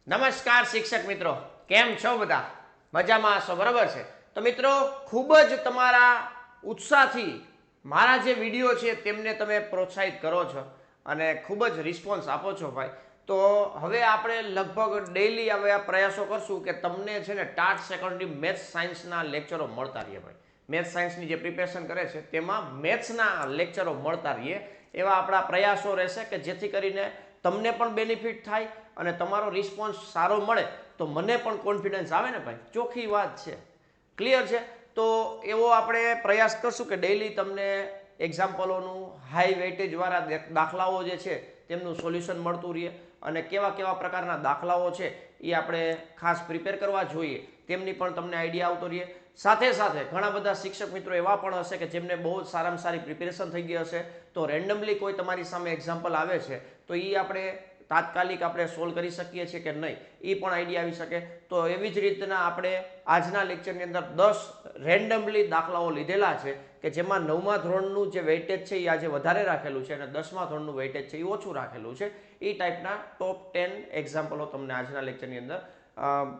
નમસ્કાર શિક્ષક મિત્રો, કેમ છો બધા? મજામાં હશો, બરાબર છે? તો મિત્રો, ખૂબ જ તમારા ઉત્સાહથી મારા જે વિડીયો છે તેમને તમે પ્રોત્સાહિત કરો છો અને ખૂબ જ રિસ્પોન્સ આપો છો ભાઈ. તો હવે આપણે લગભગ ડેઈલી હવે આ પ્રયાસો કરશું કે તમને છે ને ટાટ સેકન્ડરી મેથ્સ સાયન્સના લેક્ચરો મળતા રહીએ ભાઈ. મેથ્સ સાયન્સની જે પ્રિપેરેશન કરે છે તેમાં મેથ્સના લેક્ચરો મળતા રહીએ એવા આપણા પ્રયાસો રહેશે કે જેથી કરીને તમને પણ બેનિફિટ થાય અને તમારો રિસ્પોન્સ સારો મળે તો મને પણ કોન્ફિડન્સ આવે ને ભાઈ, ચોખ્ખી વાત છે. ક્લિયર છે? તો એવો આપણે પ્રયાસ કરશું કે ડેઈલી તમને એક્ઝામ્પલોનું હાઈ વેઇટેજવાળા દાખલાઓ જે છે તેમનું સોલ્યુશન મળતું રહે અને કેવા કેવા પ્રકારના દાખલાઓ છે એ આપણે ખાસ પ્રિપેર કરવા જોઈએ તેમની પણ તમને આઈડિયા આવતો રહે. સાથે સાથે ઘણા બધા શિક્ષક મિત્રો એવા પણ હશે કે જેમને બહુ જ સારામાં સારી પ્રિપેરેશન થઈ ગઈ હશે, તો રેન્ડમલી કોઈ તમારી સામે એક્ઝામ્પલ આવે છે તો એ આપણે તાત્કાલિક આપણે સોલ્વ કરી શકીએ છીએ કે નહીં એ પણ આઈડિયા આવી શકે. તો એવી જ રીતના આપણે આજના લેક્ચરની અંદર 10 રેન્ડમલી દાખલાઓ લીધેલા છે કે જેમાં 9મા ધોરણનું જે વેઇટેજ છે એ આજે વધારે રાખેલું છે અને 10મા ધોરણનું વેઇટેજ છે એ ઓછું રાખેલું છે. એ ટાઈપના ટોપ 10 એક્ઝામ્પલો તમને આજના લેક્ચરની અંદર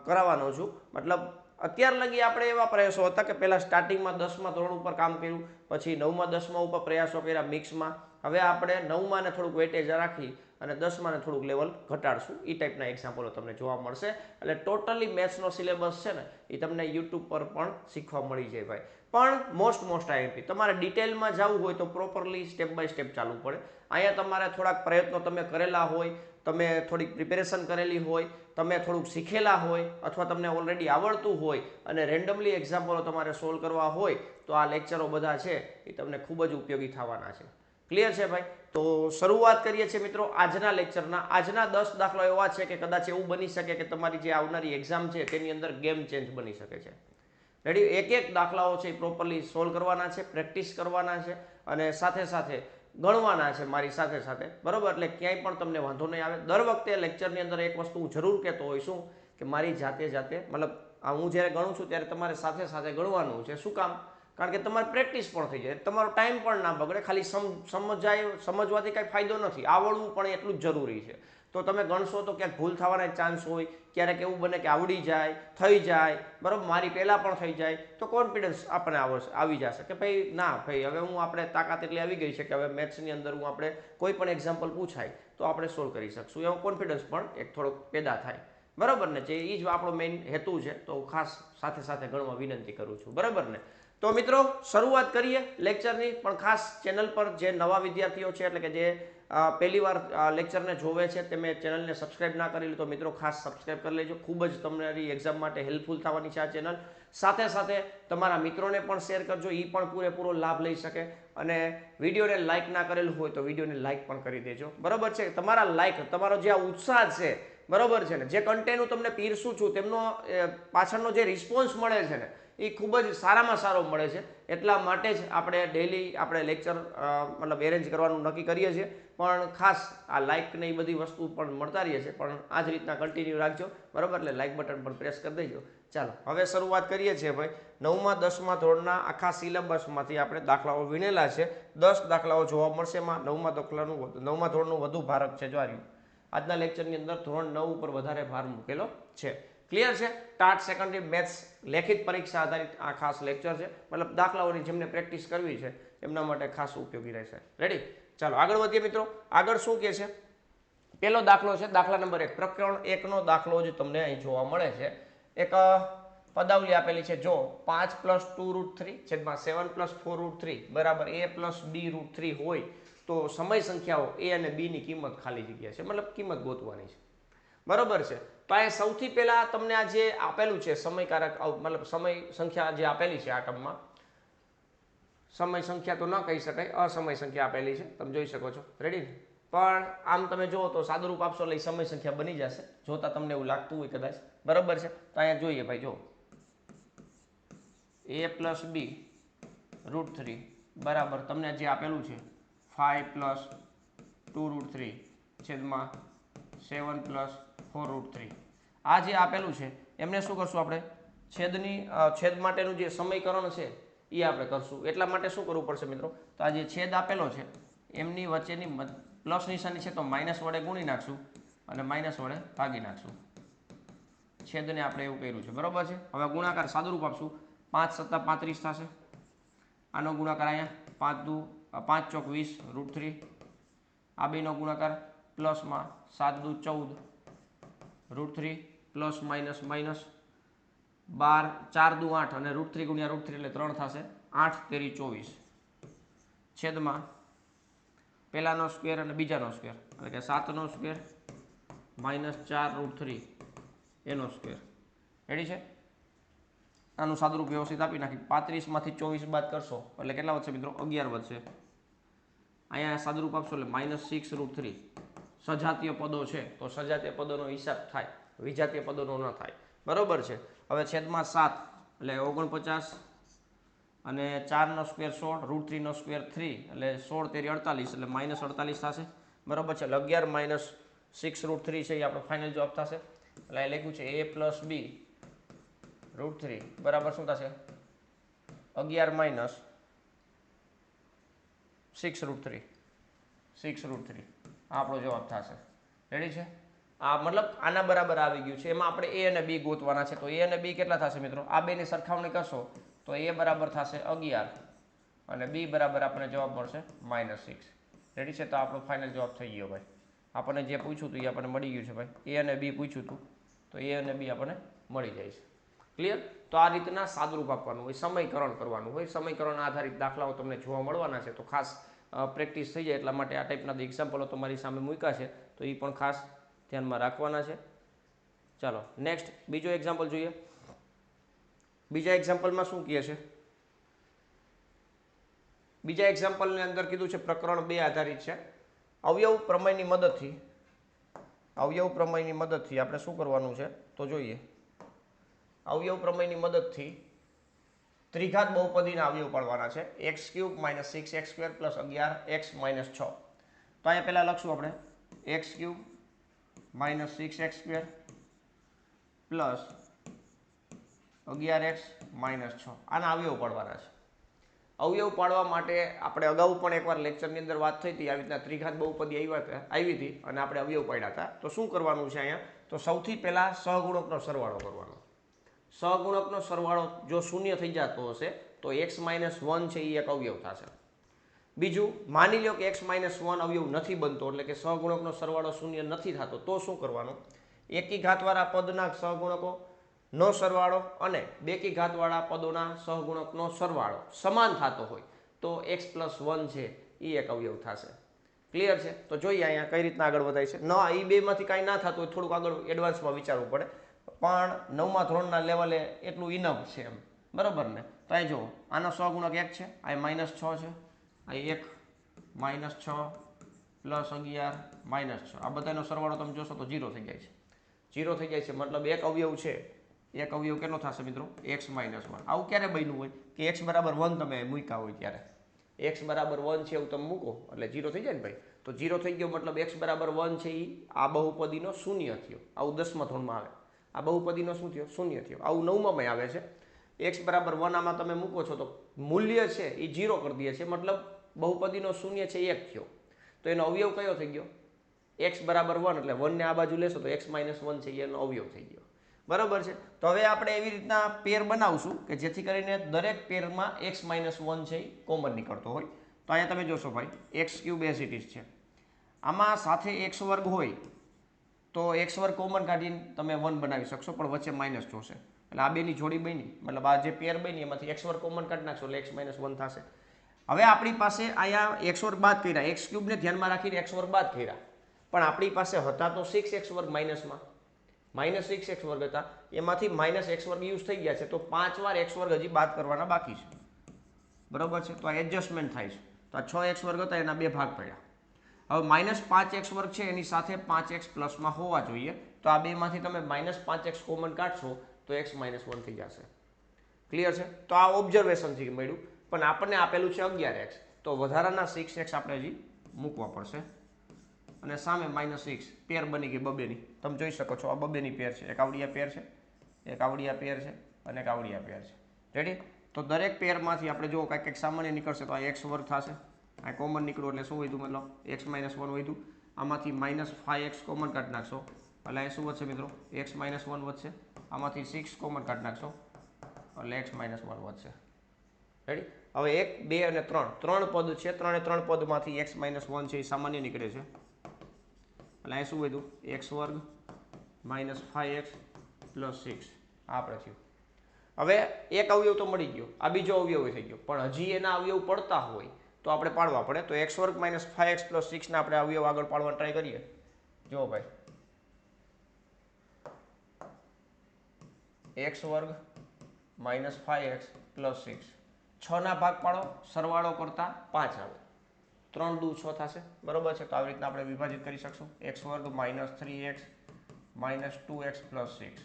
કરાવવાનો છું. મતલબ અત્યાર લગી આપણે એવા પ્રયાસો હતા કે પહેલાં સ્ટાર્ટિંગમાં 10મા ધોરણ ઉપર કામ કર્યું, પછી 9મા 10મા ઉપર પ્રયાસો કર્યા મિક્સમાં. હવે આપણે 9માને થોડુંક વેઇટેજ રાખી અને 10માને થોડુંક લેવલ ઘટાડશું. એ ટાઈપના એક્ઝામ્પલો તમને જોવા મળશે. એટલે ટોટલી મેથ્સનો સિલેબસ છે ને એ તમને યુટ્યુબ પર પણ શીખવા મળી જાય ભાઈ. પણ મોસ્ટ આઈએમપી તમારે ડિટેલમાં જવું હોય તો પ્રોપરલી સ્ટેપ બાય સ્ટેપ ચાલવું પડે. અહીંયા તમારે થોડાક પ્રયત્નો તમે કરેલા હોય, તમે થોડીક પ્રિપેરેશન કરેલી હોય, તમે થોડુંક શીખેલા હોય અથવા તમને ઓલરેડી આવડતું હોય અને રેન્ડમલી એક્ઝામ્પલો તમારે સોલ્વ કરવા હોય તો આ લેક્ચરો બધા છે એ તમને ખૂબ જ ઉપયોગી થવાના છે. ક્લિયર છે ભાઈ? તો શરૂઆત કરીએ છીએ મિત્રો આજના લેક્ચરના. આજના 10 દાખલા એવા છે કે કદાચ એવું બની શકે કે તમારી જે આવનારી એક્ઝામ છે તેની અંદર ગેમ ચેન્જ બની શકે છે. રેડી? એક એક દાખલાઓ છે એ પ્રોપરલી સોલ્વ કરવાના છે, પ્રેક્ટિસ કરવાના છે અને સાથે સાથે ગણવાના છે મારી સાથે સાથે, બરાબર? એટલે ક્યાંય પણ તમને વાંધો નહીં આવે. દર વખતે લેક્ચરની અંદર એક વસ્તુ હું જરૂર કહેતો હોય શું કે મારી જાતે મતલબ હું જ્યારે ગણું છું ત્યારે તમારે સાથે સાથે ગણવાનું છે. શું કામ? કારણ કે તમારી પ્રેક્ટિસ પણ થઈ જાય, તમારો ટાઈમ પણ ના બગડે. ખાલી સમજવાથી કાંઈ ફાયદો નથી, આવડવું પણ એટલું જ જરૂરી છે. તો તમે ગણશો તો ક્યાંક ભૂલ થવાના ચાન્સ હોય, ક્યારેક એવું બને કે આવડી જાય, થઈ જાય, બરાબર, મારી પહેલાં પણ થઈ જાય તો કોન્ફિડન્સ આપણને આવી જશે કે ભાઈ ના ભાઈ હવે હું આપણે તાકાત એટલી આવી ગઈ છે કે હવે મેથ્સની અંદર હું આપણે કોઈ પણ એક્ઝામ્પલ પૂછાય તો આપણે સોલ્વ કરી શકશું. એવો કોન્ફિડન્સ પણ એક થોડોક પેદા થાય, બરાબર ને? જે એ જ આપણો મેઇન હેતુ છે. તો ખાસ સાથે સાથે ગણવા વિનંતી કરું છું, બરાબર ને? તો મિત્રો શરૂઆત કરીએ લેક્ચરની. પણ ખાસ ચેનલ પર જે નવા વિદ્યાર્થીઓ છે એટલે કે જે પહેલી વાર લેક્ચરને જોવે છે તે મેં ચેનલને સબસ્ક્રાઇબ ના કરેલી તો મિત્રો ખાસ સબસ્ક્રાઇબ કરી લેજો. ખૂબ જ તમારી એક્ઝામ માટે હેલ્પફુલ થવાની છે આ ચેનલ. સાથે સાથે તમારા મિત્રોને પણ શેર કરજો, એ પણ પૂરેપૂરો લાભ લઈ શકે. અને વિડીયોને લાઇક ના કરેલું હોય તો વિડીયોને લાઇક પણ કરી દેજો, બરાબર છે? તમારા લાઇક, તમારો જે આ ઉત્સાહ છે, બરાબર છે ને, જે કન્ટેન્ટ હું તમને પીરસું છું તેમનો પાછળનો જે રિસ્પોન્સ મળે છે ને એ ખૂબ જ સારામાં સારો મળે છે. એટલા માટે જ આપણે ડેઈલી આપણે લેક્ચર મતલબ એરેન્જ કરવાનું નક્કી કરીએ છીએ. પણ ખાસ આ લાઇક ને એ બધી વસ્તુ પણ મળતા રહીએ છે, પણ આ જ રીતના કન્ટિન્યુ રાખજો, બરાબર? એટલે લાઇક બટન પણ પ્રેસ કરી દેજો. ચાલો હવે શરૂઆત કરીએ છીએ ભાઈ. 9મા 10મા ધોરણના આખા સિલેબસમાંથી આપણે દાખલાઓ વીણેલા છે. 10 દાખલાઓ જોવા મળશે. એમાં 9મા ધોરણનું વધુ ભારક છે. જો આ રહ્યું આજના લેક્ચરની અંદર ધોરણ 9 ઉપર વધારે ભાર મૂકેલો છે. ક્લિયર છે? ટાટ સેકન્ડરી મેથ્સ લેખિત પરીક્ષા આધારિત આ ખાસ લેક્ચર છે. મતલબ દાખલાઓની જેમને પ્રેક્ટિસ કરવી છે એમના માટે ખાસ ઉપયોગી રહેશે. રેડી? ચાલો આગળ વધીએ મિત્રો. આગળ શું કહે છે? પહેલો દાખલો છે દાખલા નંબર 1. પ્રકરણ 1 નો દાખલો જ તમને અહીં જોવા મળે છે. એક પદાવલી આપેલી છે. જો 5 + 2√3 છેદમાં 7 + 4√3 બરાબર a + b√3 હોય તો સમય સંખ્યાઓ a અને b ની કિંમત ખાલી જગ્યા છે, મતલબ કિંમત ગોતવાની છે, બરોબર છે? તો આ સૌથી પહેલા તમને આ જે આપેલું છે સમયકારક મતલબ સમય સંખ્યા જે આપેલી છે આ ટર્મમાં, સમય સંખ્યા તો ન કહી શકાય, અસમય સંખ્યા આપેલી છે, તમે જોઈ શકો છો. રેડી? પણ આમ તમે જુઓ તો સાદુરૂપ આપશો એટલે સમય સંખ્યા બની જશે, જોતા તમને એવું લાગતું હોય કદાચ, બરોબર છે? તો અહીંયા જોઈએ ભાઈ, જો a + b√3 બરાબર તમને જે આપેલું છે 5 + 2√3 છેદમાં 7 + 4√3. આ જે આપેલું છે એમને શું કરશું આપણે? છેદ માટેનું જે સમીકરણ છે એ આપણે કરશું. એટલા માટે શું કરવું પડશે મિત્રો? તો આ જે છેદ આપેલો છે એમની વચ્ચેની પ્લસ નિશાની છે તો માઇનસ વડે ગુણી નાખશું અને માઇનસ વડે ભાગી નાખશું. છેદને આપણે એવું કર્યું છે, બરોબર છે. હવે ગુણાકાર સાદુરૂપ આપશું, 5 + 35 થશે. આનો ગુણાકાર અહીંયા 5 ચોક 20 √3. આ બેનો ગુણાકાર પ્લસમાં 7 દુ 14 √3 પ્લસ માઇનસ માઇનસ 12 4 દુ 8 અને √3 × √3 એટલે 3 થશે. 8 તેરી 24 છેદમાં પહેલાનો સ્ક્વેર અને બીજાનો સ્ક્વેર એટલે કે 7નો સ્ક્વેર માઇનસ 4 √3 એનો સ્ક્વેર. રેડી છે. આનું સાદુરૂપ વ્યવસ્થિત આપી નાખી. 35 માંથી 24 બાદ કરશો એટલે કેટલા વધશે મિત્રો? 11 વધશે. અહીંયા સાદુરૂપ આપશો એટલે -6 √3. સજાતીય પદો છે તો સજાતીય પદોનો હિસાબ થાય, વિજાતીય પદોનો ન થાય, બરોબર છે. હવે છેદમાં 7 એટલે 49 અને 4નો સ્ક્વેર 16 √3 નો સ્ક્વેર 3 એટલે 16 તેરી 48 એટલે -48 થશે, બરોબર છે. એટલે 11 - 6 √3 છે એ આપણો ફાઇનલ જવાબ થશે. એટલે અહીં લખ્યું છે a + b √3 બરાબર શું થશે? 11 - 6 √3 6 √3 આપણો જવાબ થશે. રેડી છે. આ મતલબ આના બરાબર આવી ગયું છે. એમાં આપણે a અને b ગોતવાના છે. તો a અને b કેટલા થશે મિત્રો? આ બેની સરખામણી કરશો તો a બરાબર થશે 11 અને b બરાબર આપણને જવાબ મળશે -6. રેડી છે. તો આપણો ફાઇનલ જવાબ થઈ ગયો ભાઈ. આપણને જે પૂછ્યું હતું એ આપણને મળી ગયું છે ભાઈ. a અને b પૂછ્યું હતું તો a અને b આપણને મળી જાય છે. ક્લિયર. તો આ રીતના સાદુરૂપ આપવાનું હોય, સમયકરણ કરવાનું હોય. સમયકરણ આધારિત દાખલાઓ તમને જોવા મળવાના છે. તો ખાસ પ્રેક્ટિસ થઈ જાય એટલા માટે આ ટાઈપના એક્ઝામ્પલો તમારી સામે મૂક્યા છે. તો એ પણ ખાસ ધ્યાનમાં રાખવાના છે. ચાલો નેક્સ્ટ બીજો એક્ઝામ્પલ જોઈએ. બીજા એક્ઝામ્પલમાં શું કહે છે? બીજા એક્ઝામ્પલની અંદર કીધું છે પ્રકરણ 2 આધારિત છે. અવયવ પ્રમેયની મદદથી આપણે શું કરવાનું છે તો જોઈએ. અવયવ પ્રમેયની મદદથી ત્રિઘાત બહુપદીના અવયવ પાડવાના છે. x³ - 6x² + 11x - 6. તો અહીંયા પહેલા લખશું આપણે x³ - 6x² + 11x - 6. આના અવયવ પાડવાના છે. અવયવ પાડવા માટે આપણે અગાઉ પણ એકવાર લેક્ચરની અંદર વાત થઈ હતી. આવી રીતના ત્રિઘાત બહુપદી આવી હતી અને આપણે અવયવ પાડ્યા હતા. તો શું કરવાનું છે અહીંયા? તો સૌથી પહેલા સહગુણકનો સરવાળો કરવાનો. સહગુણકનો સરવાળો જો શૂન્ય થઈ જતો હશે તો x - 1 છે એ એક અવયવ થશે. બીજું, માની લો કે x - 1 અવયવ નથી બનતો એટલે કે સહગુણકનો સરવાળો શૂન્ય નથી થતો. તો શું કરવાનું? એકી ઘાતવાળા પદના સહગુણકો નો સરવાળો અને બેકી ઘાતવાળા પદોના સહગુણકનો સરવાળો સમાન થતો હોય તો x + 1 છે એ એક અવયવ થશે. ક્લિયર છે. તો જોઈએ અહીંયા કઈ રીતના આગળ વધાય છે. ના, એ બેમાંથી કાંઈ ના થતું હોય થોડુંક આગળ એડવાન્સમાં વિચારવું પડે, પણ 9મા ધોરણના લેવલે એટલું ઇનફ છે એમ, બરાબર ને. તો અહીં જુઓ, આનો સહગુણક 1 છે, આ -6 છે, આ 1 -6 + 11 -6. આ બધાનો સરવાળો તમે જોશો તો 0 થઈ જાય છે. 0 થઈ જાય છે મતલબ એક અવયવ છે. એક અવયવ કેટલો થશે મિત્રો? x - 1. આવું ક્યારે બન્યું હોય કે x = 1 તમે મૂક્યા હોય ત્યારે. x = 1 છે એવું તમે મૂકો એટલે 0 થઈ જાય ને ભાઈ. તો 0 થઈ ગયો મતલબ x = 1 છે એ આ બહુપદીનો શૂન્ય થયો. આવું 10મા ધોરણમાં આવે. આ બહુપદીનો શું થયો? શૂન્ય થયો. આવું 9મામાં આવે છે. x = 1 આમાં તમે મૂકો છો તો મૂલ્ય છે એ 0 કરી દે છે મતલબ બહુપદીનો શૂન્ય છે 1 થયો. તો એનો અવયવ કયો થઈ ગયો? x = 1 એટલે 1 ને આ બાજુ લેશો તો x - 1 છે એનો અવયવ થઈ ગયો. બરાબર છે. તો હવે આપણે એવી રીતના પેર બનાવશું કે જેથી કરીને દરેક પેરમાં x - 1 છે એ કોમન નીકળતો હોય. તો અહીંયા તમે જોશો ભાઈ x³ એઝ ઇટ ઇઝ છે. આમાં સાથે x² હોય તો x² કોમન કાઢીને તમે 1 બનાવી શકશો, પણ વચ્ચે માઇનસ જોશે. એટલે આ બેની જોડી બની મતલબ આ જે પેર બની એમાંથી x² કોમન કાઢી નાખશો એટલે x - 1 થશે. હવે આપણી પાસે અહીંયા x² બાદ કર્યા, x³ ને ધ્યાનમાં રાખીને x² બાદ કર્યા, પણ આપણી પાસે હતા તો 6x² માઇનસમાં -6x² હતા, એમાંથી -x² યુઝ થઈ ગયા છે તો 5 વાર x² હજી બાદ કરવાના બાકી છે. બરાબર છે. તો આ એડજસ્ટમેન્ટ થાય છે. તો આ 6x² હતા એના 2 ભાગ પડ્યા. હવે -5x² છે એની સાથે 5x પ્લસમાં હોવા જોઈએ. તો આ બેમાંથી તમે -5x કોમન કાઢશો તો x - 1 થઈ જશે. ક્લિયર છે. તો આ ઓબ્ઝર્વેશનથી મળ્યું, પણ આપણને આપેલું છે 11x. તો વધારાના 6x આપણે હજી મૂકવા પડશે અને સામે -6 પેર બની ગઈ બબેની. તમે જોઈ શકો છો આ બબેની પેર છે. એક આવડિયા પેર છે, એક આવડિયા પેર છે અને એક આવડિયા પેર છે. રેડી. તો દરેક પેરમાંથી આપણે જો કંઈક સામાન્ય નીકળશે તો આ x² થશે. આ કોમન નીકળ્યું એટલે શું વધ્યું? મતલબ x - 1 વધ્યું. આમાંથી -5x કોમન કાઢી નાખશો એટલે અહીં શું વધશે મિત્રો? x - 1 વધશે. આમાંથી 6 કોમન કાઢી નાખશો એટલે x - 1 વધશે. રેડી? હવે 1 2 અને 3 ત્રણ પદ છે, ત્રણે ત્રણ પદમાંથી x - 1 છે એ સામાન્ય નીકળે છે એટલે અહીં શું વધ્યું x² - 5x + 6 આપણે થયું. હવે એક અવયવ તો મળી ગયો, આ બીજો અવયવ થઈ ગયો, પણ હજી એના અવયવ પડતા હોય તો આપણે પાડવા પડે. તો x² - 5x + 6 ના આપણે અવયવ આગળ પાડવાનો ટ્રાય કરીએ. જો ભાઈ x² - 5x + 6 6 ના ભાગ પાડો, સરવાળો કરતા 5 આવે, 3 દુ 6 થશે. બરોબર છે? તો આવી રીતના આપણે વિભાજિત કરી શકશું. x² - 3x - 2x + 6.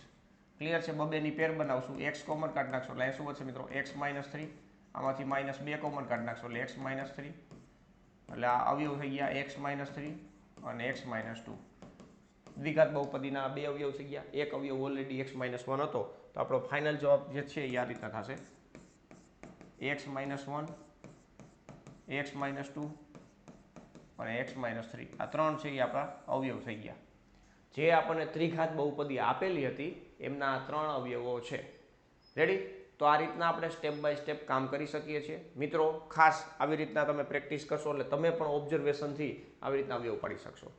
ક્લિયર છે? બબેની પેર બનાવશું, x કોમન કાઢી નાખશો એટલે શું વધશે મિત્રો x - 3, આમાંથી -2 કોમન કાઢી નાખશો એટલે x - 3, એટલે આ અવયવ થઈ ગયા x - 3 અને x - 2. દ્વિઘાત બહુપદીના બે અવયવ થઈ ગયા. એક અવયવ ઓલરેડી x - 1 હતો, તો આપણો ફાઇનલ જવાબ જે છે એ આ રીતના થશે x - 1, x - 2 અને x - 3. આ ત્રણ છે એ આપણા અવયવ થઈ ગયા. જે આપણને ત્રિઘાત બહુપદી આપેલી હતી એમના આ ત્રણ અવયવો છે. રેડી? તો આ રીતના આપણે સ્ટેપ બાય સ્ટેપ કામ કરી શકીએ છીએ. મિત્રો ખાસ આવી રીતના તમે પ્રેક્ટિસ કરશો એટલે તમે પણ ઓબ્ઝર્વેશનથી આવી રીતના અવયવ પાડી શકશો.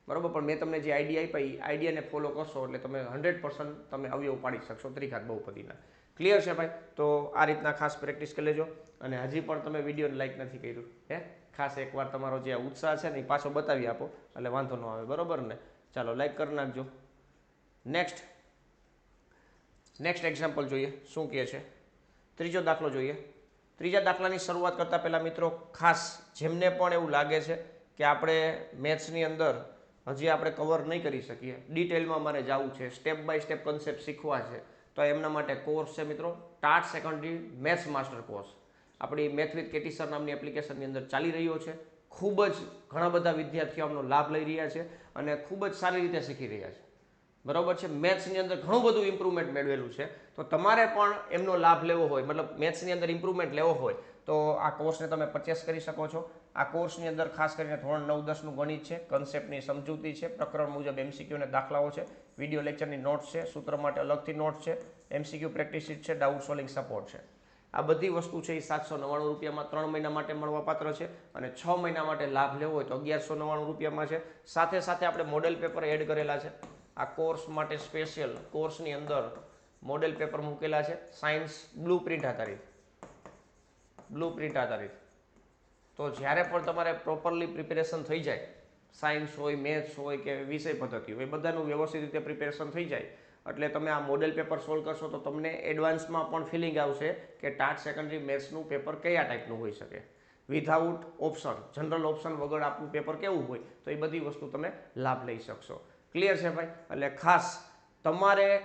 બરોબર? પણ મેં તમને જે આઈડિયા આપ્યા એ આઈડિયાને ફોલો કરશો એટલે તમે 100% તમે અવયવ પાડી શકશો ત્રિઘાત બહુપદીના. ક્લિયર છે ભાઈ? તો આ રીતના ખાસ પ્રેક્ટિસ કરી લેજો. અને હજી પણ તમે વિડીયોને લાઈક નથી કર્યું, ખાસ એકવાર તમારો જે ઉત્સાહ છે ને એ પાછો બતાવી આપો એટલે વાંધો ન આવે. બરોબર ને? ચાલો લાઈક કરી નાખજો. નેક્સ્ટ એક્ઝામ્પલ જોઈએ શું કહે છે. ત્રીજો દાખલો જોઈએ. ત્રીજા દાખલાની શરૂઆત કરતાં પહેલાં મિત્રો ખાસ જેમને પણ એવું લાગે છે કે આપણે મેથ્સની અંદર હજી આપણે કવર નહીં કરી શકીએ, ડિટેલમાં મારે જવું છે, સ્ટેપ બાય સ્ટેપ કન્સેપ્ટ શીખવા છે, તો એમના માટે કોર્સ છે મિત્રો TAT secondary maths master course. આપણી મેથ વિથ કેટી સર નામની એપ્લિકેશનની અંદર ચાલી રહ્યો છે. ખૂબ જ ઘણા બધા વિદ્યાર્થીઓ આમનો લાભ લઈ રહ્યા છે અને ખૂબ જ સારી રીતે શીખી રહ્યા છે. બરોબર છે? મેથ્સની અંદર ઘણું બધું ઇમ્પ્રુવમેન્ટ મેળવેલું છે. તો તમારે પણ એમનો લાભ લેવો હોય, મતલબ મેથ્સની અંદર ઇમ્પ્રુવમેન્ટ લેવો હોય તો આ કોર્સને તમે પરચેસ કરી શકો છો. આ કોર્સની અંદર ખાસ કરીને ધોરણ 9 10નું ગણિત છે, કન્સેપ્ટની સમજૂતી છે, પ્રકરણ મુજબ MCQ અને દાખલાઓ છે, વિડીયો લેક્ચરની નોટ્સ છે, સૂત્ર માટે અલગથી નોટ્સ છે, MCQ પ્રેક્ટિસ શીટ છે, ડાઉટ સોલ્વિંગ સપોર્ટ છે. આ બધી વસ્તુ છે એ 799 રૂપિયામાં 3 મહિના માટે મળવાપાત્ર છે અને 6 મહિના માટે લાભ લેવો હોય તો 1199 રૂપિયામાં છે. સાથે સાથે આપણે મોડેલ પેપર એડ કરેલા છે. આ કોર્સ માટે સ્પેશિયલ કોર્સની અંદર મોડેલ પેપર મૂકેલા છે સાયન્સ બ્લુ પ્રિન્ટ આધારિત. તો જ્યારે પણ તમારે પ્રોપરલી પ્રિપેરેશન થઈ જાય, સાયન્સ હોય, મેથ્સ હોય કે વિષય પદ્ધતિ હોય, બધાનું વ્યવસ્થિત રીતે પ્રિપેરેશન થઈ જાય એટલે તમે આ મોડેલ પેપર સોલ્વ કરશો તો તમને એડવાન્સમાં પણ ફિલિંગ આવશે કે ટાટ સેકન્ડરી મેથ્સનું પેપર કયા ટાઈપનું હોઈ શકે. વિધાઉટ ઓપ્શન, જનરલ ઓપ્શન વગર આપણું પેપર કેવું હોય તો એ બધી વસ્તુ તમે લાભ લઈ શકશો. ક્લિયર છે ભાઈ? એટલે ખાસ તમારે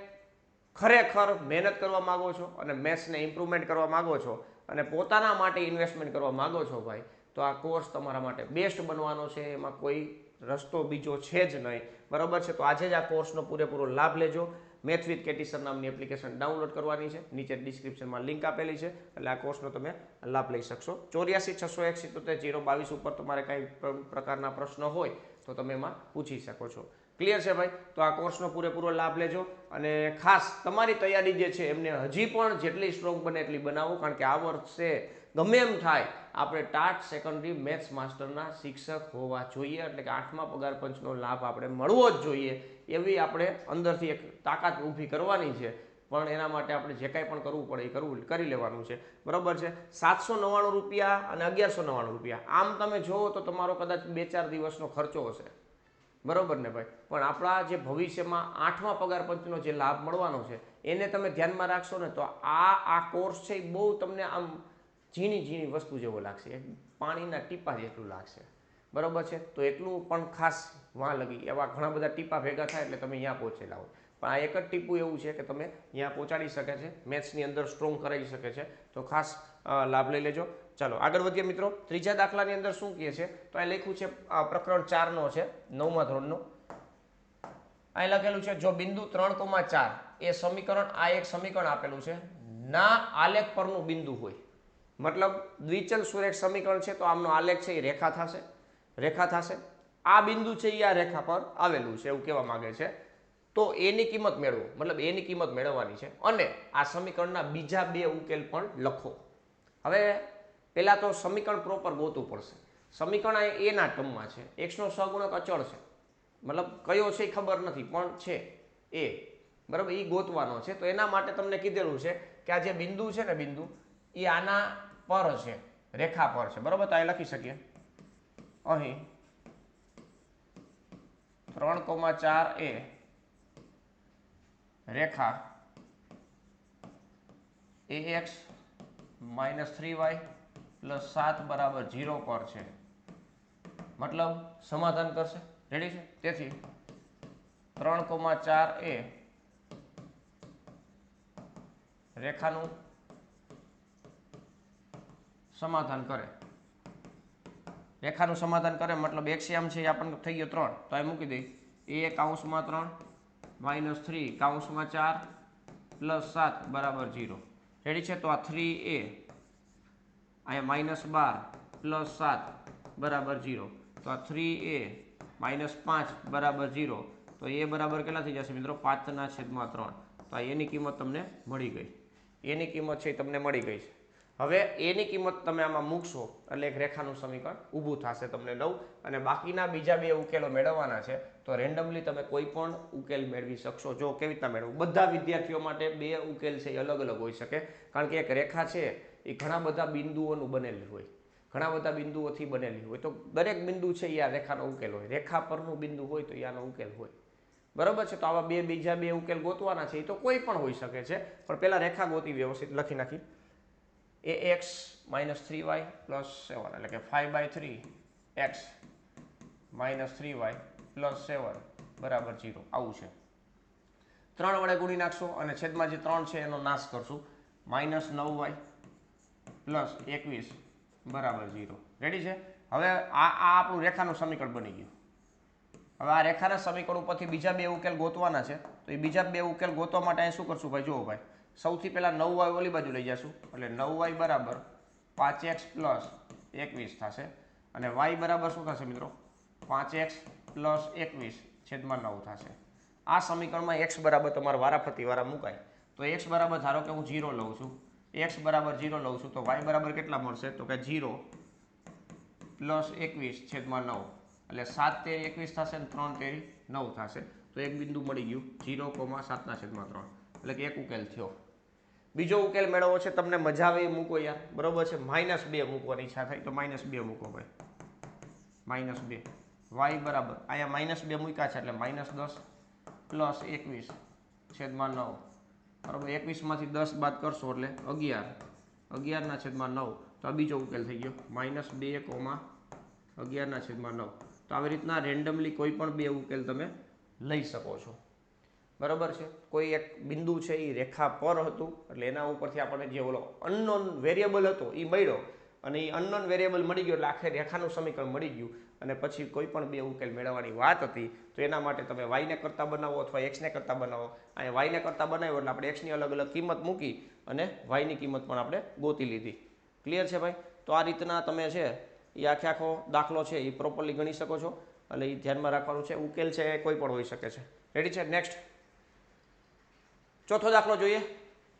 ખરેખર મહેનત કરવા માગો છો અને મેથ્સને ઇમ્પ્રુવમેન્ટ કરવા માગો છો અને પોતાના માટે ઇન્વેસ્ટમેન્ટ કરવા માગો છો ભાઈ, તો આ કોર્સ તમારા માટે બેસ્ટ બનવાનો છે. એમાં કોઈ રસ્તો બીજો છે જ નહીં. બરાબર છે? તો આજે જ આ કોર્સનો પૂરેપૂરો લાભ લેજો. મેથ વિથ કેટી સર નામની એપ્લિકેશન ડાઉનલોડ કરવાની છે, નીચે ડિસ્ક્રિપ્શનમાં લિંક આપેલી છે એટલે આ કોર્સનો તમે લાભ લઈ શકશો. 84 671 022 ઉપર તમારે કાંઈ પ્રકારના પ્રશ્ન હોય તો તમે એમાં પૂછી શકો છો. ક્લિયર છે ભાઈ? તો આ કોર્સનો પૂરેપૂરો લાભ લેજો અને ખાસ તમારી તૈયારી જે છે એમને હજી પણ જેટલી સ્ટ્રોંગ બને એટલી બનાવો, કારણ કે આ વર્ષે ગમે એમ થાય આપણે ટાટ સેકન્ડરી મેથ્સ માસ્ટરના શિક્ષક હોવા જોઈએ, એટલે કે 8મા પગાર પંચનો લાભ આપણે મળવો જ જોઈએ એવી આપણે અંદરથી એક તાકાત ઊભી કરવાની છે. પણ એના માટે આપણે જે કાંઈ પણ કરવું પડે એ કરી લેવાનું છે. બરાબર છે? 799 રૂપિયા અને 1199 રૂપિયા આમ તમે જુઓ તો તમારો કદાચ 2-4 દિવસનો ખર્ચો હશે. બરોબર ને ભાઈ? પણ આપણા જે ભવિષ્યમાં 8મા પગાર પંચનો જે લાભ મળવાનો છે એને તમે ધ્યાનમાં રાખશો ને તો આ કોર્સ છે એ બહુ તમને આમ ઝીણી વસ્તુ જેવો લાગશે, પાણીના ટીપા જેટલું લાગશે. બરોબર છે? તો એટલું પણ ખાસ વાં લગી એવા ઘણા બધા ટીપા ભેગા થાય એટલે તમે અહીંયા પહોંચેલા હોય, પણ આ એક જ ટીપું એવું છે કે તમે અહીંયા પહોંચાડી શકે છે, મેથ્સની અંદર સ્ટ્રોંગ કરાવી શકે છે. તો ખાસ લાભ લઈ લેજો. ચાલો આગળ વધીએ મિત્રો. ત્રીજા દાખલાની અંદર શું કહે છે તો અહીં લખ્યું છે પ્રકરણ 4નો છે, 9મા ધોરણનો. અહીં લખેલું છે જો બિંદુ 3,4 એ સમીકરણ, આ એક સમીકરણ આપેલું છે, ના આલેખ પરનું બિંદુ હોય, મતલબ દ્વિચલ સુરેખ સમીકરણ છે તો આમનો આલેખ છે એ રેખા થશે. આ બિંદુ છે એ આ રેખા પર આવેલું છે એવું કહેવા માંગે છે. તો એની કિંમત મેળવો, મતલબ એની કિંમત મેળવવાની છે અને આ સમીકરણના બીજા બે ઉકેલ પણ લખો. હવે પહેલાં તો સમીકરણ પ્રોપર ગોતવું પડશે. સમીકરણ આ એના ટર્મમાં છે, એક્સનો સહગુણક અચળ છે, મતલબ કયો છે એ ખબર નથી પણ છે એ, બરાબર, એ ગોતવાનો છે. તો એના માટે તમને કીધેલું છે કે આ જે બિંદુ છે ને, બિંદુ એ આના પર છે, રેખા પર છે, બરાબર. તો અહીં લખી શકીએ અહીં 3,4 એ રેખા ax - 3y + 7 = 0 પર છે, મતલબ સમાધાન કરશે. રેડી છે? તેથી 3,4 એ રેખાનું સમાધાન કરે. રેખાનું સમાધાન કરે મતલબ એક્સિયમ છે એ આપણને થઈ ગયો 3, તો અહીં મૂકી દઈ a કૌંસમાં 3 - 3 કૌંસમાં 4 + 7 = 0. રેડી છે? તો આ 3a અહીંયા -12 + 7 = 0. તો આ 3a - 5 = 0. તો એ બરાબર કેટલા થઈ જશે મિત્રો? 5/3. તો આ એની કિંમત તમને મળી ગઈ. એની કિંમત છે એ તમને મળી ગઈ છે. હવે એની કિંમત તમે આમાં મૂકશો એટલે એક રેખાનું સમીકરણ ઊભું થશે તમને નવું, અને બાકીના બીજા બે ઉકેલો મેળવવાના છે. તો રેન્ડમલી તમે કોઈ પણ ઉકેલ મેળવી શકશો. જો કેવી રીતના મેળવવું, બધા વિદ્યાર્થીઓ માટે બે ઉકેલ છે એ અલગ અલગ હોઈ શકે, કારણ કે એક રેખા છે એ ઘણા બધા બિંદુઓનું બનેલી હોય, ઘણા બધા બિંદુઓથી બનેલી હોય. તો દરેક બિંદુ છે એ આ રેખાનો ઉકેલ હોય. રેખા પરનું બિંદુ હોય તો એ આનો ઉકેલ હોય, બરાબર છે. તો આવા બીજા બે ઉકેલ ગોતવાના છે, એ તો કોઈ પણ હોઈ શકે છે, પણ પહેલા રેખા ગોતી વ્યવસ્થિત લખી નાખી. ax - 3y + 7 એટલે કે 5/3 x - 3y + 7 = 0 આવું છે. 3 વડે ગુણી નાખશો અને છેદમાં જે 3 છે એનો નાશ કરશું. -9y + 21 = 0. રેડી છે? હવે આ આપણું રેખાનું સમીકરણ બની ગયું. હવે આ રેખાના સમીકરણ ઉપરથી બીજા બે ઉકેલ ગોતવાના છે. તો એ બીજા બે ઉકેલ ગોતવા માટે અહીં શું કરશું ભાઈ? જુઓ ભાઈ, સૌથી પહેલા 9y ઓલી બાજુ લઈ જશું એટલે 9y = 5x + 21 થશે, અને y બરાબર શું થશે મિત્રો? 5x + 21/9 થશે. આ સમીકરણમાં x બરાબર તમારે વારાફરતી વાળા મુકાય. તો x બરાબર ધારો કે હું 0 લઉં છું, x બરાબર 0 લઉં છું, તો y બરાબર કેટલા મળશે? તો કે 0 + 21/9 એટલે 7 તેરી 21 થશે ને 3 તેરી 9 થશે. તો એક બિંદુ મળી ગયું 0,7/3 એટલે કે એક ઉકેલ થયો. બીજો ઉકેલ મેળવવો છે તમને, મજા આવે એ મૂકો યાર, બરોબર છે. -2 મૂકવાની ઈચ્છા થાય તો -2 મૂકો ભાઈ, -2. y બરાબર અહીંયા -2 મૂક્યા છે એટલે -10 + 21/9, બરાબર. 21 માંથી 10 બાદ કરશો એટલે 11, 11/9. તો આ બીજો ઉકેલ થઈ ગયો -2, 11/9. તો આવી રીતના રેન્ડમલી કોઈ પણ બે ઉકેલ તમે લઈ શકો છો, બરાબર છે. કોઈ એક બિંદુ છે એ રેખા પર હતું એટલે એના ઉપરથી આપણને જે ઓલો અનનોન વેરિયેબલ હતો એ મળ્યો, અને એ અનનોન વેરિયેબલ મળી ગયો એટલે આખે રેખાનું સમીકરણ મળી ગયું, અને પછી કોઈ પણ બે ઉકેલ મેળવવાની વાત હતી. તો એના માટે તમે y ને કરતા બનાવો અથવા x ને કરતા બનાવો. અહીંયા y ને કરતા બનાવ્યો એટલે આપણે x ની અલગ અલગ કિંમત મૂકી અને y ની કિંમત પણ આપણે ગોતી લીધી. ક્લિયર છે ભાઈ? તો આ રીતના તમે છે એ આખો દાખલો છે એ પ્રોપરલી ગણી શકો છો, એટલે એ ધ્યાનમાં રાખવાનું છે. ઉકેલ છે એ કોઈ પણ હોઈ શકે છે. રેડી છે? નેક્સ્ટ ચોથો દાખલો જોઈએ.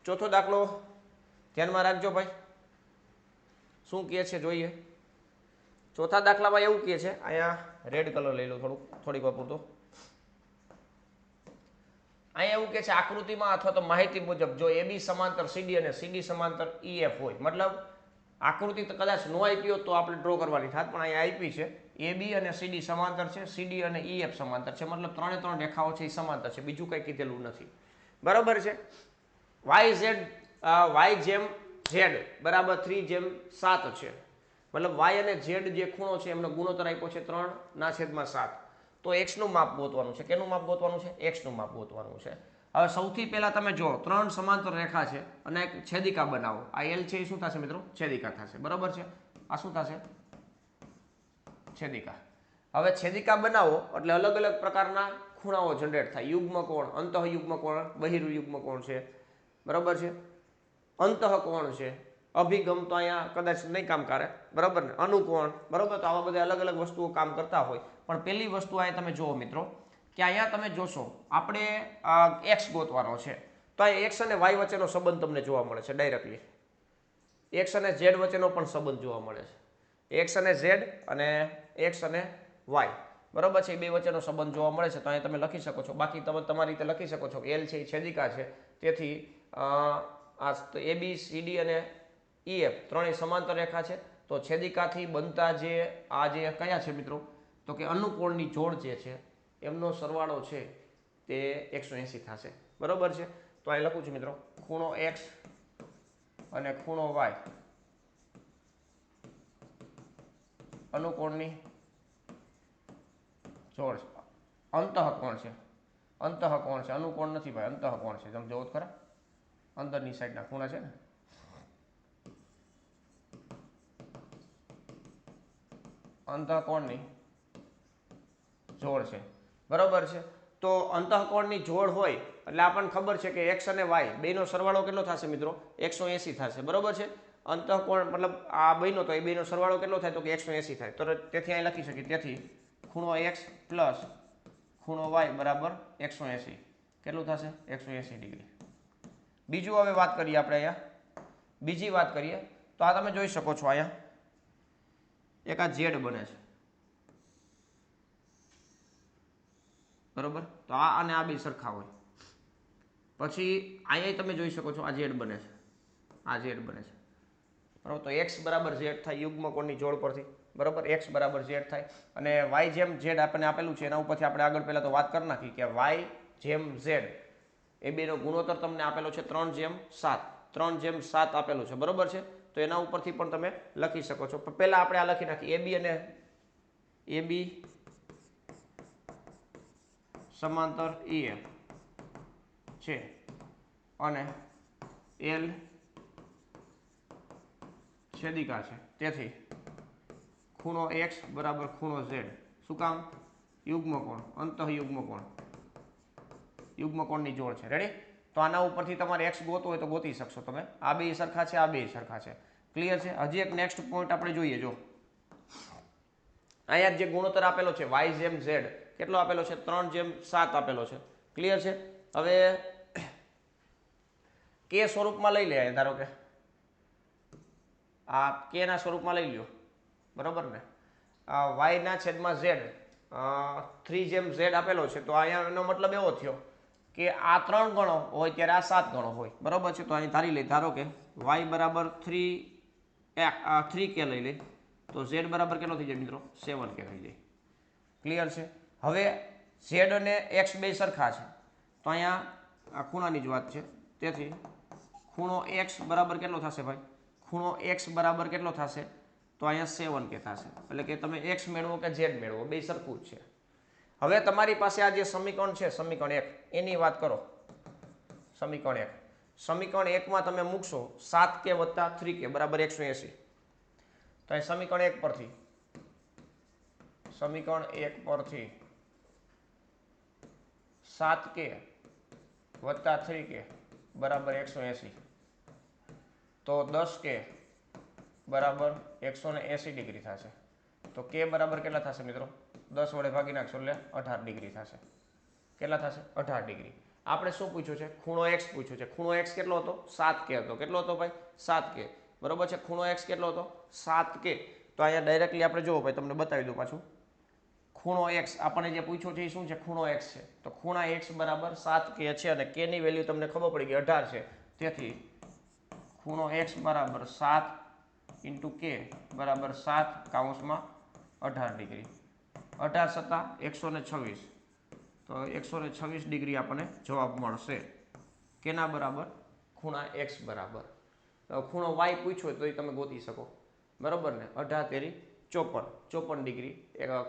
ચોથો દાખલો ધ્યાનમાં રાખજો ભાઈ, શું કહે છે જોઈએ. ચોથા દાખલામાં એવું કહે છે, અહીંયા રેડ કલર લઈ લો થોડીક વાર પૂરતો. અહીંયા એવું કહે છે આકૃતિમાં અથવા તો માહિતી મુજબ જો AB સમાંતર CD અને CD સમાંતર EF હોય, મતલબ આકૃતિ તો કદાચ નો આપી હોત તો આપણે ડ્રો કરવાની થાત, પણ અહીંયા આપી છે AB અને CD સમાંતર છે, CD અને EF સમાંતર છે, મતલબ ત્રણે ત્રણ રેખાઓ છે એ સમાંતર છે, બીજું કંઈ કીધેલું નથી, બરાબર છે. y જેમ z બરાબર 3/7 છે, મતલબ y અને z જે ખૂણો છે એમનો ગુણોત્તર આપ્યો છે 3/7. તો x નું માપ ગોતવાનું છે. કેનું માપ ગોતવાનું છે? x નું માપ ગોતવાનું છે. હવે સૌથી પહેલા તમે જો ત્રણ સમાંતર રેખા છે અને એક છેદિકા બનાવો. આ L છે એ શું થશે મિત્રો? છેદિકા થશે, બરાબર છે. આ શું થશે? છેદિકા. હવે છેદિકા બનાવો એટલે અલગ અલગ પ્રકારના ખૂણાઓ જનરેટ થાય. યુગ્મ કોણ, અંતઃયુગ્મ કોણ, બહિર્યુગ્મ કોણ છે, બરાબર છે. અંતઃકોણ છે, અભિગમ તો અહીંયા કદાચ નહીં કામ કરે, બરાબર ને, અનુકોણ, બરાબર. તો આવા બધા અલગ અલગ વસ્તુઓ કામ કરતા હોય. પણ પહેલી વસ્તુ અહીંયા તમે જુઓ મિત્રો કે અહીંયા તમે જોશો આપણે એક્સ ગોતવાનો છે, તો આ એક્સ અને વાય વચ્ચેનો સંબંધ તમને જોવા મળે છે ડાયરેક્ટલી. એક્સ અને ઝેડ વચ્ચેનો પણ સંબંધ જોવા મળે છે. એક્સ અને ઝેડ અને એક્સ અને વાય, બરોબર છે, એ બે વચ્ચેનો સંબંધ જોવા મળે છે. તો અહીંયા તમે લખી શકો છો. બાકી તમે તમારી રીતે લખી શકો છો કે એલ છે એ છેદિકા છે, તેથી આ એ બી સી ડી અને ઈ એફ ત્રણેય સમાંતર રેખા છે. તો છેદિકાથી બનતા જે આ જે કયા છે મિત્રો, તો કે અનુકોણની જોડ જે છે એમનો સરવાળો છે તે 180 થશે, બરોબર છે. તો અહીં લખું છું મિત્રો, ખૂણો એક્સ અને ખૂણો વાય અનુકોણની જોડ છે. અંતઃકોણ છે, અંતઃકોણ છે, અનુકોણ નથી ભાઈ, અંતઃકોણ છે. તમે જોવો ખરા, અંદરની સાઈડના ખૂણા છે ને, અંતઃકોણની જોડ છે, બરોબર છે. તો અંતઃકોણની જોડ હોય એટલે આપણને ખબર છે કે એક્સ અને વાય બેનો સરવાળો કેટલો થશે મિત્રો, 180 થશે, બરોબર છે. અંતઃકોણ મતલબ આ બેનો, તો એ બેનો સરવાળો કેટલો થાય, તો કે 180 થાય. તો તેથી અહીં લખી શકીએ, તેથી ખૂણો એક્સ પ્લસ ખૂણો વાય બરાબર 180. કેટલું થશે, 180 ડિગ્રી. બીજું હવે વાત કરીએ આપણે અહીંયા, બીજી વાત કરીએ તો આ તમે જોઈ શકો છો અહીંયા એક આ ઝેડ બને છે, બરોબર. તો આ અને આ બે સરખા હોય. પછી અહીંયા તમે જોઈ શકો છો આ ઝેડ બને છે, આ ઝેડ બને છે, બરાબર. તો એક્સ બરાબર ઝેડ થાય યુગ્મ કોણની જોડ પરથી, બરાબર. એક્સ બરાબર ઝેડ થાય અને વાય જેમ ઝેડ આપણને આપેલું છે એના ઉપરથી આપણે આગળ પહેલા તો વાત કરી નાખી કે વાય જેમ ઝેડ એ બેનો ગુણોત્તર તમને આપેલો છે 3:7, 3:7 આપેલું છે, બરોબર છે. તો એના ઉપરથી પણ તમે લખી શકો છો. પહેલા આપણે આ લખી નાખી, એબી અને એબી સમાંતર EF છે અને એલ છેદિકા છે, તેથી ખૂણો એક્સ બરાબર ખૂણો ઝેડ. શું કામ, યુગ્મ કોણ, અંતઃયુગ્મ કોણ, યુગ્મ કોણની જોડ છે. રેડી. તો આના ઉપરથી તમારે એક્સ ગોતવું હોય તો ગોતી શકશો તમે. આ બે સરખા છે, આ બે સરખા છે, ક્લિયર છે. હજી એક નેક્સ્ટ પોઈન્ટ આપણે જોઈએ. જો અહીંયા જે ગુણોત્તર આપેલો છે વાય જેમ ઝેડ કેટલો આપેલો છે, 3:7 આપેલો છે, ક્લિયર છે. હવે કે સ્વરૂપમાં લઈ લે, ધારો કે આ કે ના સ્વરૂપમાં લઈ લ્યો, બરોબર ને. વાય ના છેદમાં ઝેડ 3:z આપેલો છે. તો અહીંયા એનો મતલબ એવો થયો કે આ 3 ગણો હોય ત્યારે આ 7 ગણો હોય, બરોબર છે. તો અહીં ધારી લઈ, ધારો કે y બરાબર 3k લઈ લઈ, તો z બરાબર કેટલો થઈ જાય મિત્રો, 7k થઈ જાય, ક્લિયર છે. હવે z અને x બે સરખા છે, તો અહીંયા આ ખૂણાની જ વાત છે, તેથી ખૂણો x બરાબર કેટલો થશે ભાઈ, ખૂણો x બરાબર કેટલો થશે, તો અહીંયા 7k થશે. એટલે કે તમે x મેળવો કે z મેળવો બે સરખું જ છે. હવે તમારી પાસે આ જે સમીકરણ છે, સમીકરણ 1 એની વાત કરો. સમીકરણ 1, સમીકરણ 1 માં તમે મૂકશો 7k વત્તા 3k બરાબર 180. તો અહીં સમીકરણ 1 પરથી, સમીકરણ 1 પરથી 7k વત્તા 3k બરાબર 180, તો 10k બરાબર 180 ડિગ્રી થશે. તો k બરાબર કેટલા થશે મિત્રો, 10 વડે ભાગી નાખશો એટલે 18 ડિગ્રી થશે. કેટલા થશે, 18 ડિગ્રી. આપણે શું પૂછ્યું છે, ખૂણો x પૂછ્યું છે. ખૂણો x કેટલો હતો, 7k હતો. કેટલો હતો ભાઈ, 7k, બરોબર છે. ખૂણો x કેટલો હતો, 7k. તો અહીંયા ડાયરેક્ટલી આપણે જોવો ભાઈ, તમને બતાવી દઉં પાછું. ખૂણો x આપણને જે પૂછ્યું છે એ શું છે, ખૂણો x છે. તો ખૂણા x બરાબર 7k છે અને k ની વેલ્યુ તમને ખબર પડી ગઈ 18 છે, તેથી ખૂણો x બરાબર 7 × k બરાબર 7 કૌંસમાં 18 ડિગ્રી. 18 સત્તા 126, તો 126 ડિગ્રી આપણને જવાબ મળશે. કેના બરાબર, ખૂણા x બરાબર. ખૂણો y પૂછ્યો તો એ તમે ગોતી શકો, બરાબર ને. 18 તેરી 54, 54 ડિગ્રી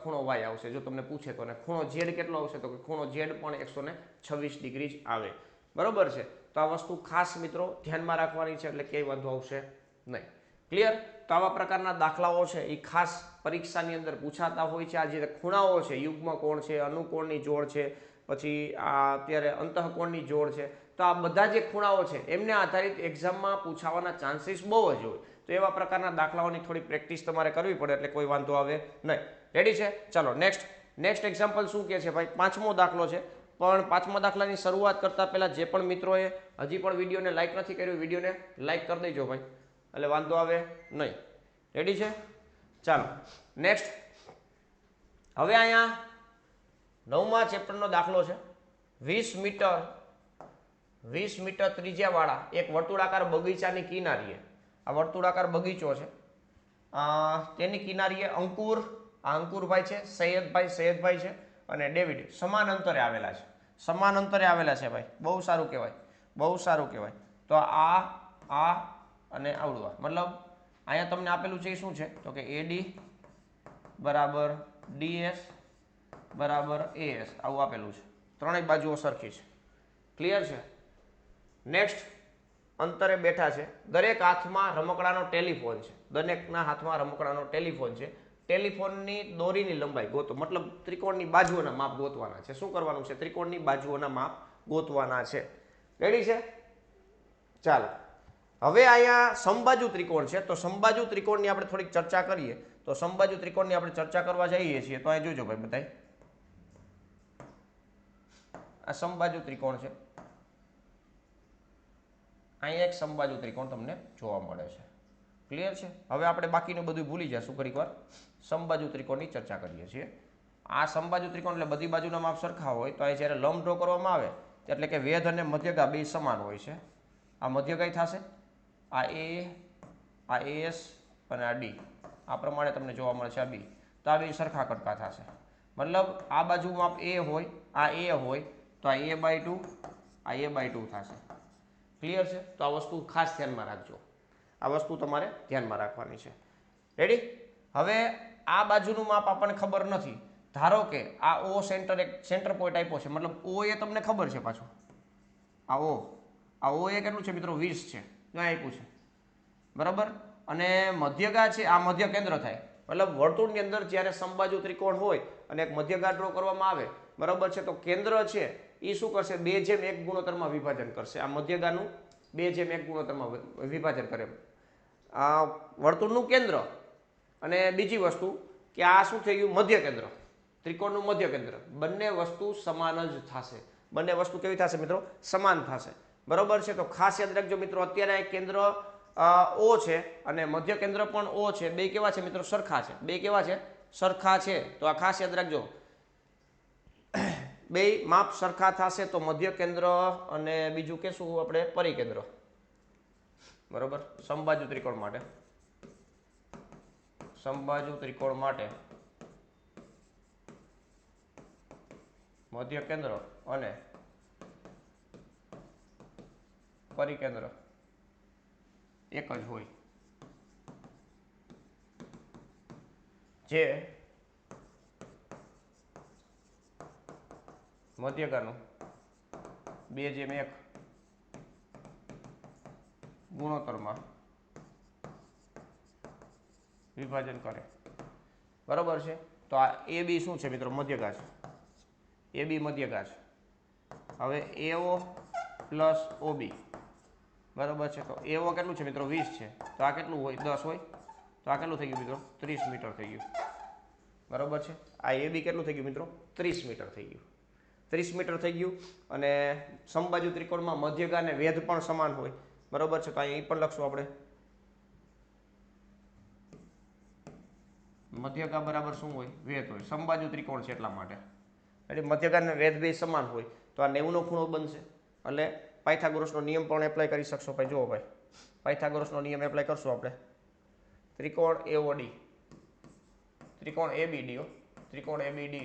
ખૂણો y આવશે જો તમને પૂછે તો. અને ખૂણો z કેટલો આવશે, તો કે ખૂણો z પણ 126 ડિગ્રી જ આવે, બરોબર છે. તો આ વસ્તુ ખાસ મિત્રો ધ્યાનમાં રાખવાની છે, એટલે ક્યાંય વાંધો આવશે નહીં, ક્લિયર. તો આવા પ્રકારના દાખલાઓ છે એ ખાસ પરીક્ષાની અંદર પૂછાતા હોય છે. આ જે ખૂણાઓ છે, યુગ્મ કોણ છે, અનુકોણની જોડ છે, પછી આ અત્યારે અંતઃકોણની જોડ છે, તો આ બધા જે ખૂણાઓ છે એમને આધારિત એક્ઝામમાં પૂછાવાના ચાન્સીસ બહુ જ હોય. તો એવા પ્રકારના દાખલાઓની થોડી પ્રેક્ટિસ તમારે કરવી પડે, એટલે કોઈ વાંધો આવે નહીં. રેડી છે, ચાલો નેક્સ્ટ નેક્સ્ટ એક્ઝામ્પલ શું કહે છે ભાઈ, પાંચમો દાખલો છે. પણ પાંચમા દાખલાની શરૂઆત કરતાં પહેલાં જે પણ મિત્રોએ હજી પણ વિડીયોને લાઇક નથી કર્યું, વિડીયોને લાઇક કરી દેજો ભાઈ, એટલે વાંધો આવે નહીં. રેડી છે? ચાલો નેક્સ્ટ. હવે અહીંયા 9મા ચેપ્ટરનો દાખલો છે. 20 મીટર ત્રિજ્યાવાળા એક વર્તુળાકાર બગીચાની કિનારીએ, આ વર્તુળાકાર બગીચો છે, તેની કિનારીએ અંકુરભાઈ છે, સૈયદભાઈ છે અને ડેવિડ સમાન અંતરે આવેલા છે. સમાન અંતરે આવેલા છે ભાઈ, બહુ સારું કહેવાય, બહુ સારું કહેવાય. તો આ અને આવડવા, મતલબ અહીંયા તમને આપેલું છે એ શું છે તો કે AD બરાબર DS બરાબર AS આવું આપેલું છે. ત્રણેય બાજુઓ સરખી છે. ક્લિયર છે? નેક્સ્ટ, અંતરે બેઠા છે. દરેક હાથમાં રમકડાનો ટેલિફોન છે. દરેકના હાથમાં રમકડાનો ટેલિફોન છે. ટેલિફોનની દોરીની લંબાઈ ગોતો, મતલબ ત્રિકોણની બાજુઓના માપ ગોતવાના છે. શું કરવાનું છે? ત્રિકોણની બાજુઓના માપ ગોતવાના છે. રેડી છે? ચાલો હવે અહીંયા સમબાજુ ત્રિકોણ છે, તો સમબાજુ ત્રિકોણની આપણે થોડીક ચર્ચા કરીએ. તો સમબાજુ ત્રિકોણની આપણે ચર્ચા કરવા જઈએ છીએ તો અહીં જોજો ભાઈ બધાય, આ સમબાજુ ત્રિકોણ છે. અહીંયા એક સમબાજુ ત્રિકોણ તમને જોવા મળે છે. ક્લિયર છે? હવે આપણે બાકીનું બધું ભૂલી જશું, ઘડીક વાર સમબાજુ ત્રિકોણની ચર્ચા કરીએ છીએ. આ સમબાજુ ત્રિકોણ એટલે બધી બાજુના માપ સરખા હોય. તો અહીં જ્યારે લંબ ડ્રો કરવામાં આવે એટલે કે વેધ અને મધ્યગા બે સમાન હોય છે. આ મધ્યગા થશે, આ A, આ AS અને આ D, આ પ્રમાણે તમને જોવા મળે છે. આ B, તો આ બે સરખા કટકા થશે. મતલબ આ બાજુ માપ A હોય, આ A હોય, તો આ A/2, આ A/2 થશે. ક્લિયર છે? તો આ વસ્તુ ખાસ ધ્યાનમાં રાખજો, આ વસ્તુ તમારે ધ્યાનમાં રાખવાની છે. રેડી? હવે આ બાજુનું માપ આપણને ખબર નથી. ધારો કે આ O સેન્ટર પોઈન્ટ આપ્યો છે, મતલબ O એ તમને ખબર છે. પાછું આ O એ કેટલું છે મિત્રો? 20 છે, ત્યાં આપ્યું છે. બરાબર? અને મધ્યગા છે, આ મધ્ય કેન્દ્ર થાય. મતલબ વર્તુળની અંદર જ્યારે સમબાજુ ત્રિકોણ હોય અને એક મધ્યગા ડ્રો કરવામાં આવે, બરાબર છે, તો કેન્દ્ર છે એ શું કરશે? 2:1 ગુણોત્તરમાં વિભાજન કરશે. આ મધ્યગાનું 2:1 ગુણોત્તરમાં વિભાજન કરે આ વર્તુળનું કેન્દ્ર. અને બીજી વસ્તુ કે આ શું થઈ ગયું? મધ્ય કેન્દ્ર, ત્રિકોણનું મધ્ય કેન્દ્ર. બંને વસ્તુ સમાન જ થશે. બંને વસ્તુ કેવી થશે મિત્રો? સમાન થશે. બરોબર છે? તો ખાસ યાદ રાખજો મિત્રો, અત્યારે આ કેન્દ્ર O છે અને મધ્ય કેન્દ્ર પણ O છે. બે કેવા છે મિત્રો? સરખા છે. બે કેવા છે? સરખા છે. તો આ ખાસ યાદ રાખજો, બે માપ સરખા થશે તો મધ્ય કેન્દ્ર અને બીજું કે શું આપણે? પરિકેન્દ્ર. બરોબર? સમબાજુ ત્રિકોણ માટે, સમબાજુ ત્રિકોણ માટે મધ્ય કેન્દ્ર અને પરિકેન્દ્ર એક જ હોય. જે મધ્યગાનું 2:1 ગુણોત્તરમાં વિભાજન કરે. બરોબર છે? તો આ AB શું છે મિત્રો? મધ્યગા છે. AB મધ્યગા છે. હવે AO પ્લસ OB, બરોબર છે? તો AO કેટલું છે મિત્રો? 20 છે. તો આ કેટલું હોય? 10 હોય. તો આ કેટલું થઈ ગયું મિત્રો? 30 મીટર થઈ ગયું. બરોબર છે? આ AB કેટલું થઈ ગયું મિત્રો? 30 મીટર થઈ ગયું. 30 મીટર થઈ ગયું. અને સમબાજુ ત્રિકોણમાં મધ્યગા અને વેધ પણ સમાન હોય. બરોબર છે? તો અહીંયા એ પણ લખશું આપણે, મધ્યગા બરાબર શું હોય? વેધ હોય. સમબાજુ ત્રિકોણ છે એટલા માટે. એટલે મધ્યગા અને વેધ બે સમાન હોય તો આ 90 નો ખૂણો બનશે. એટલે પાયથાગોરસનો નિયમ પણ એપ્લાય કરી શકશો ભાઈ. જુઓ ભાઈ, પાયથાગોરસનો નિયમ એપ્લાય કરશું આપણે. ત્રિકોણ AOD, ત્રિકોણ ABD, ત્રિકોણ ABD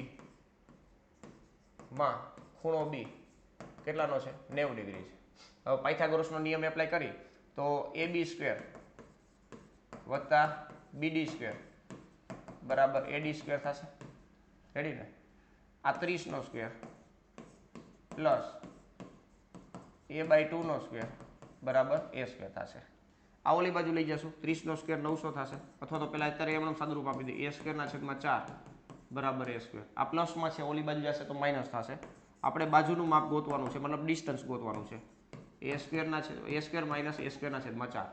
માં ખૂણો B કેટલાનો છે? 90 ડિગ્રી છે. હવે પાયથાગોરસનો નિયમ એપ્લાય કરી તો AB² વત્તા BD² બરાબર AD² થશે. રેડી ને? આ 30 પ્લસ A/2 બરાબર A² થશે. આ ઓલી બાજુ લઈ જશું, 30 900 થશે. અથવા તો પેલા અત્યારે એમણે સાદુરૂપ આપી દે, A²/4 બરાબર A². આ પ્લસમાં છે, ઓલી બાજુ જશે તો માઇનસ થશે. આપણે બાજુનું માપ ગોતવાનું છે, મતલબ ડિસ્ટન્સ ગોતવાનું છે. A² minus A²/4.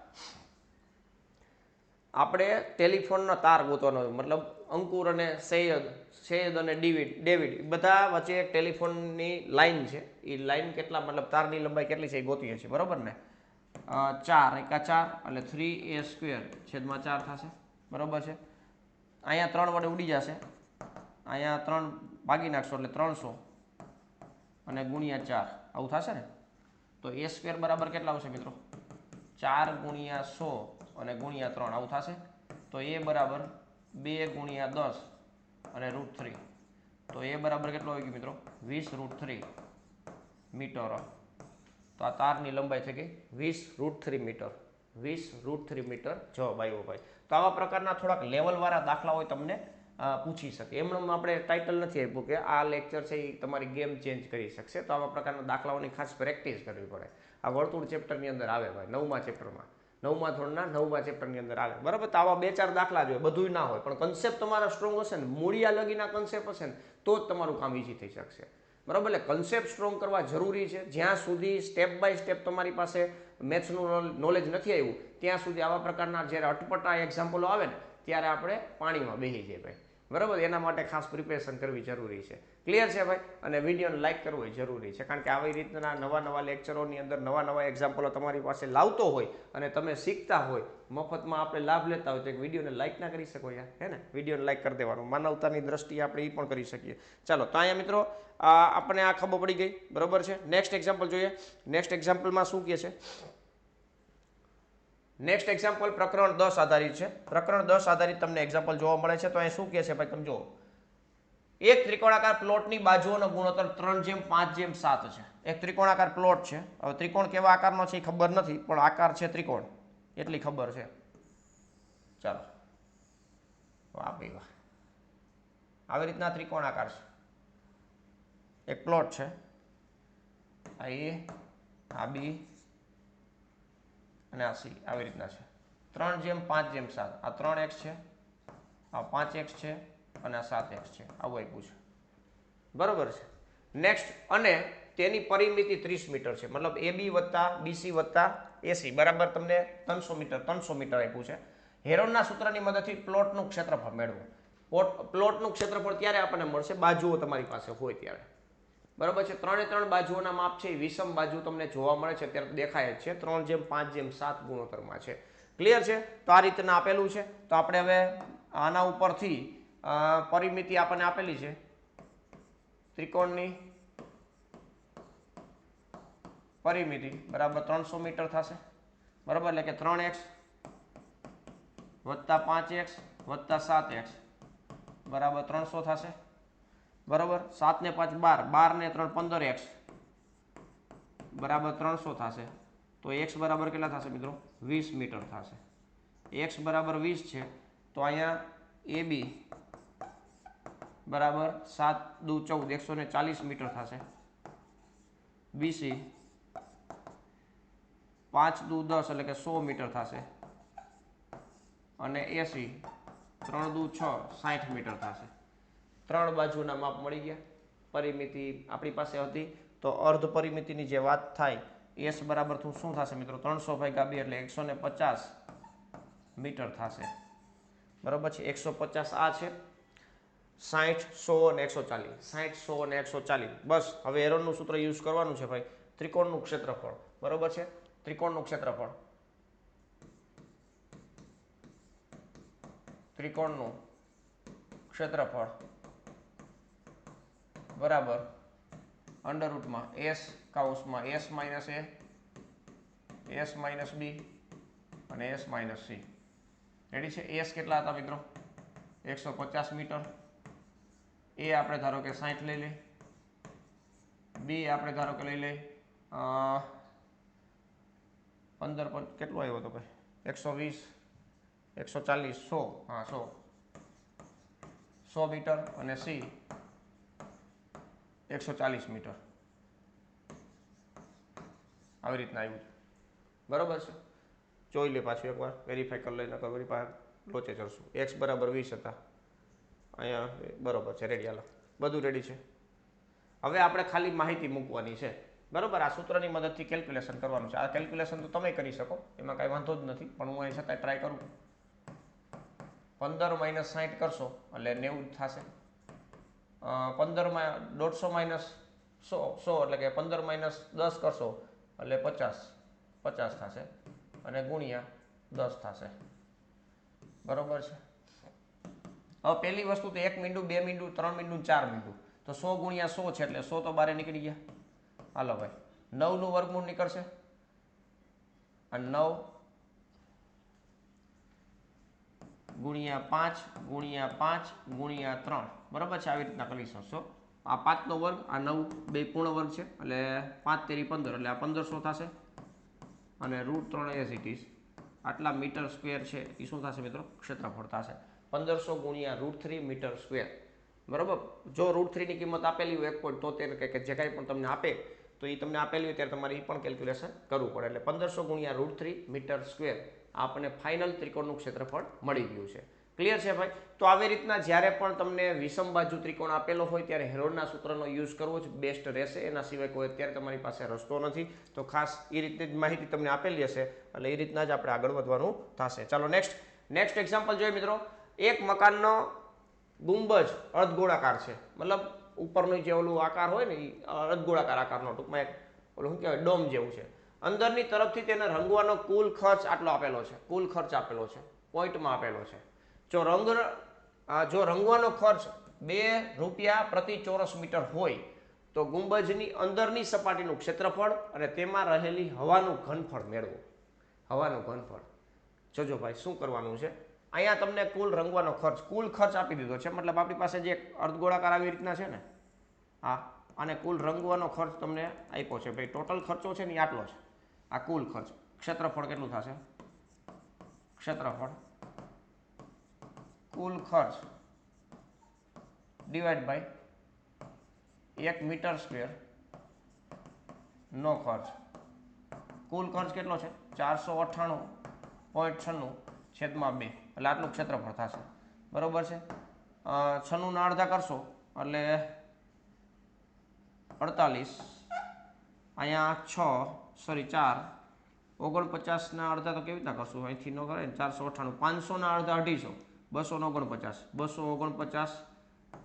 આપણે ટેલિફોનનો તાર ગોતવાનો, મતલબ અંકુર અને સૈયદ અને ડેવિડ બધા વચ્ચે એક ટેલિફોનની લાઈન છે. એ લાઈન કેટલા મતલબ તારની લંબાઈ કેટલી છે એ ગોતીએ છીએ, બરોબર ને? 4 એકા 4 એટલે 3a² છેદમાં 4 થશે, બરોબર છે. અહીંયા 3 વડે ઉડી જશે, અહીંયા 3 ભાગી નાખશો એટલે 300 અને ગુણ્યા 4 આવું થશે ને. તો a² બરાબર કેટલા આવશે મિત્રો? 4 ગુણ્યા 100 અને ગુણ્યા 3 આવું થશે. તો એ બરાબર 2 ગુણ્યા 10 અને √3. તો એ બરાબર કેટલો આવી ગયો મિત્રો? 20 √3 મીટર. તો આ તારની લંબાઈ થઈ ગઈ 20 √3 મીટર. 20 √3 મીટર જવાબ આવ્યો ભાઈ. તો આવા પ્રકારના થોડાક લેવલવાળા દાખલા હોય તમને પૂછી શકે. એમણે આપણે ટાઇટલ નથી આપ્યું કે આ લેક્ચર છે એ તમારી ગેમ ચેન્જ કરી શકશે. તો આવા પ્રકારના દાખલાઓની ખાસ પ્રેક્ટિસ કરવી પડે. આ વર્તુળ ચેપ્ટરની અંદર આવે ભાઈ, 9મા ચેપ્ટરમાં, 9મા ધોરણના 9મા ચેપ્ટરની અંદર આવે, બરાબર. તો આવા 2-4 દાખલા જોઈએ, બધું ના હોય, પણ કન્સેપ્ટ તમારા સ્ટ્રોંગ હશે ને, મૂળિયા લગીના કન્સેપ્ટ હશે ને, તો જ તમારું કામ ઈઝી થઈ શકશે, બરાબર. એટલે કન્સેપ્ટ સ્ટ્રોંગ કરવા જરૂરી છે. જ્યાં સુધી સ્ટેપ બાય સ્ટેપ તમારી પાસે મેથ્સનું નોલેજ નથી આવ્યું ત્યાં સુધી આવા પ્રકારના જ્યારે અટપટા એક્ઝામ્પલો આવે ને ત્યારે આપણે પાણીમાં બેસી જઈએ ભાઈ, બરાબર. એના માટે ખાસ પ્રિપેરેશન કરવી જરૂરી છે. ક્લિયર છે ભાઈ? અને વિડીયોને લાઇક કરવો એ જરૂરી છે, કારણ કે આવી રીતના નવા લેક્ચરોની અંદર નવા એક્ઝામ્પલો તમારી પાસે લાવતો હોય અને તમે શીખતા હોય, મફતમાં આપણે લાભ લેતા હોય, તો એક વિડીયોને લાઇક ના કરી શકો યાર, હે ને? વિડીયોને લાઇક કરી દેવાનું. માનવતાની દ્રષ્ટિએ આપણે એ પણ કરી શકીએ. ચાલો, તો અહીંયા મિત્રો આપણને આ ખબર પડી ગઈ, બરોબર છે. નેક્સ્ટ એક્ઝામ્પલ જોઈએ. નેક્સ્ટ એક્ઝામ્પલમાં શું કહે છે? નેક્સ્ટ એક્ઝામ્પલ પ્રકરણ 10 આધારિત છે. પ્રકરણ 10 આધારિત તમને એક્ઝામ્પલ જોવા મળે છે. તો અહીં શું કહે છે ભાઈ, તમે જુઓ. એક ત્રિકોણાકાર પ્લોટની બાજુઓનો ગુણોત્તર 3:5:7 છે. એક ત્રિકોણાકાર પ્લોટ છે. હવે ત્રિકોણ કેવા આકારનો છે એ ખબર નથી, પણ આકાર છે ત્રિકોણ એટલી ખબર છે. ચાલો, વાહ ભાઈ વાહ. આવી રીતના ત્રિકોણ આકાર છે, એક પ્લોટ છે. આ એ, આ બી અને આ સી આવી રીતના છે. 3:5:7. આ 3x છે, આ 5x છે અને આ 7x છે. આવું આપ્યું છે, બરોબર છે. નેક્સ્ટ, અને તેની પરિમિતિ 30 મીટર છે. મતલબ AB વત્તા BC વત્તા AC બરાબર તમને 300 મીટર આપ્યું છે. હેરોનના સૂત્રની મદદથી પ્લોટનું ક્ષેત્રફળ મેળવો. પ્લોટનું ક્ષેત્રફળ ત્યારે આપણને મળશે બાજુઓ તમારી પાસે હોય ત્યારે, બરાબર છે. 3 બાજુઓના માપ છે એ વિષમ બાજુ તમને જોવા મળે છે, અત્યારે દેખાય જ છે. 3:5:7 ગુણોત્તરમાં છે. ક્લિયર છે? તો આ રીતના આપેલું છે. તો આપણે હવે આના ઉપરથી પરિમિતિ આપણને આપેલી છે ત્રિકોણની પરિમિતિ બરાબર 300 મીટર થશે, બરાબર. એટલે કે 3x વત્તા 5x વત્તા 7x બરાબર 300 થશે, બરાબર. 7 ને 5 12, 12 ને 3 15x બરાબર 300 થશે. તો x બરાબર કેટલા થશે મિત્રો? 20 મીટર થશે. x બરાબર 20 છે. તો અહીંયા AB બરાબર 7 દુ 14, 140 મીટર થશે. BC 5 દુ 10 એટલે કે 100 મીટર થશે. અને AC 3 દુ 6 60 મીટર થશે. 3 બાજુના માપ મળી ગયા. પરિમિતિ આપણી પાસે હતી. તો અર્ધ પરિમિતિની જે વાત થાય, S બરાબર શું થશે મિત્રો? 300/2 એટલે 150 મીટર થશે, બરાબર છે. 150 આ છે, 60 100 અને 140. 60 100 અને 140. બસ હવે હેરોનનું સૂત્ર યુઝ કરવાનું છે ભાઈ. ત્રિકોણનું ક્ષેત્રફળ, બરાબર છે. ત્રિકોણનું ક્ષેત્રફળ, ત્રિકોણનું ક્ષેત્રફળ બરાબર અંડર રૂટમાં S કાઉસમાં S minus A, S minus B અને S માઇનસ C. રેડી છે? S કેટલા હતા મિત્રો? 150 મીટર. એ આપણે ધારો કે 60 લઈ લઈએ. B આપણે ધારો કે લઈ લઈએ 15 કેટલો આવ્યો હતો ભાઈ? 120 140 100, હા 100 મીટર. અને C 140 મીટર. આવી રીતના આવ્યું છે, બરાબર છે. જોઈ લે પાછું એકવાર, વેરીફાઈ કરી લઈને વળી પાછા લોચે ચડશું. x બરાબર 20 હતા અહીંયા, બરાબર છે. રેડી, હાલો બધું રેડી છે. હવે આપણે ખાલી માહિતી મૂકવાની છે, બરાબર. આ સૂત્રની મદદથી કેલ્ક્યુલેશન કરવાનું છે. આ કેલ્ક્યુલેશન તો તમે કરી શકો, એમાં કાંઈ વાંધો જ નથી, પણ હું અહીં છતાં ટ્રાય કરું. 15 માઇનસ 60 કરશો એટલે 90 થશે. 15 માં 150 માઇનસ 100 એટલે કે 15 માઇનસ 10 કરશો એટલે 50 થશે અને ગુણ્યા 10 થશે. બરોબર છે. હવે પહેલી વસ્તુ તો 1 મીંડું 2 મીંડું 3 મીંડું 4 મીંડું તો 100 ગુણ્યા 100 છે એટલે 100 તો બારે નીકળી ગયા. હાલો ભાઈ 9 નું વર્ગમૂળ નીકળશે અને 9 ગુણ્યા 5 ગુણ્યા 5 ગુણ્યા 3 બરાબર છે. આવી રીતના કરી શકશો. આ 5 નો વર્ગ આ 9 બે પૂર્ણ વર્ગ છે એટલે 5 તેરી 15 એટલે આ 1500 થશે અને √3 એઝ ઇટ ઇઝ આટલા મીટર સ્ક્વેર છે એ શું થશે મિત્રો? ક્ષેત્રફળ થશે. 1500 ગુણ્યા √3 મીટર સ્ક્વેર. બરાબર. જો √3 ની કિંમત આપેલી હોય 1.73 કે જે કાંઈ પણ તમને આપે તો એ તમને આપેલી હોય ત્યારે તમારે એ પણ કેલ્ક્યુલેશન કરવું પડે. એટલે 1500 ગુણ્યા √3 મીટર સ્ક્વેર આપણને ફાઇનલ ત્રિકોણનું ક્ષેત્રફળ મળી ગયું છે. ક્લિયર છે ભાઈ? તો આવી રીતના જ્યારે પણ તમને વિષમ બાજુ ત્રિકોણ આપેલો હોય ત્યારે હેરોલ્ડના સૂત્રનો યુઝ કરવો જ બેસ્ટ રહેશે. એના સિવાય કોઈ અત્યારે તમારી પાસે રસ્તો નથી. તો ખાસ એ રીતની જ માહિતી તમને આપેલી હશે એટલે એ રીતના જ આપણે આગળ વધવાનું થશે. ચાલો નેક્સ્ટ એક્ઝામ્પલ જોઈએ મિત્રો. એક મકાનનો ગુંબજ અર્ધગોળાકાર છે, મતલબ ઉપરનો જે ઓલું આકાર હોય ને એ અર્ધગોળાકાર આકારનો, ટૂંકમાં એક ઓલું શું કહેવાય ડોમ જેવું છે. અંદરની તરફથી તેને રંગવાનો કુલ ખર્ચ આટલો આપેલો છે. કુલ ખર્ચ આપેલો છે, પોઈન્ટમાં આપેલો છે. જો રંગવાનો ખર્ચ 2 રૂપિયા પ્રતિ ચોરસ મીટર હોય તો ગુંબજની અંદરની સપાટીનું ક્ષેત્રફળ અને તેમાં રહેલી હવાનું ઘનફળ મેળવો. હવાનું ઘનફળ જોજો ભાઈ શું કરવાનું છે. અહીંયા તમને કુલ રંગવાનો ખર્ચ, કુલ ખર્ચ આપી દીધો છે. મતલબ આપણી પાસે જે અર્ધગોળાકાર આવી રીતના છે ને હા, અને કુલ રંગવાનો ખર્ચ તમને આપ્યો છે ભાઈ. ટોટલ ખર્ચો છે ને એ આટલો છે. આ કુલ ખર્ચ. ક્ષેત્રફળ કેટલું થશે? ક્ષેત્રફળ કુલ ખર્ચ ડિવાઈડ બાય 1 મીટર સ્ક્વેર નો ખર્ચ. કુલ ખર્ચ કેટલો છે? 498.96 છેદમાં 2 એટલે આટલું ક્ષેત્રફળ થશે. બરોબર છે. 96 ના અડધા કરશો એટલે 48, અહીંયા 4 49 ના અડધા તો કેવી રીતના કરશું? અહીંથી ન કરે ને 498, 500 ના અડધા 250, 249, 249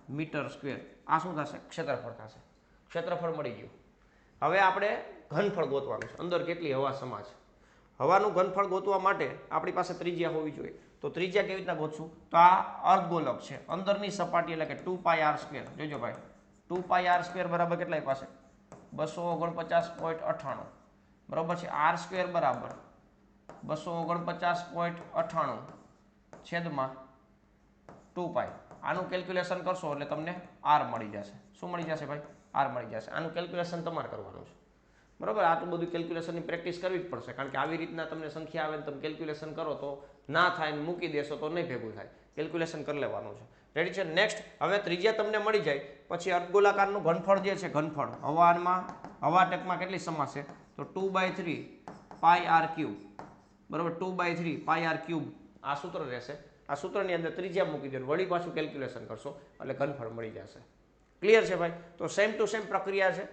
મીટર સ્ક્વેર. આ શું થશે? ક્ષેત્રફળ થશે. ક્ષેત્રફળ મળી ગયું. હવે આપણે ઘનફળ ગોતવાનું છે. અંદર કેટલી હવા સમા છે. હવાનું ઘનફળ ગોતવા માટે આપણી પાસે ત્રિજ્યા હોવી જોઈએ. તો ત્રિજ્યા કેવી રીતના ગોતશું? તો આ અર્ધગોલક છે, અંદરની સપાટી એટલે કે 2πr². જોજો ભાઈ 2πr² બરાબર કેટલા પાસે? 249.98. બરાબર છે. r² બરાબર 249.98 છેદમાં 2π. આનું કેલ્ક્યુલેશન કરશો એટલે તમને r મળી જશે. શું મળી જશે ભાઈ? r મળી જશે. આનું કેલ્ક્યુલેશન તમારે કરવાનું છે. બરાબર. આટલું બધું કેલ્ક્યુલેશનની પ્રેક્ટિસ કરવી જ પડશે, કારણ કે આવી રીતના તમને સંખ્યા આવે ને તમે કેલ્ક્યુલેશન કરો તો ના થાય ને મૂકી દેશો તો નહીં ભેગું થાય. કેલ્ક્યુલેશન કરી લેવાનું છે. રેડી છે? નેક્સ્ટ. હવે ત્રિજ્યા તમને મળી જાય પછી અર્ધગોલાકારનું ઘનફળ જે છે, ઘનફળ હવા ટેકમાં કેટલી સમાશે? તો 2/3 πr³. બરાબર. 2/3 πr³. આ સૂત્ર રહેશે. આ સૂત્રની અંદર ત્રિજ્યા મૂકી દો, વળી પાછું કેલ્ક્યુલેશન કરશો એટલે ઘનફળ મળી જશે. ક્લિયર છે ભાઈ? તો સેમ ટુ સેમ પ્રક્રિયા છે.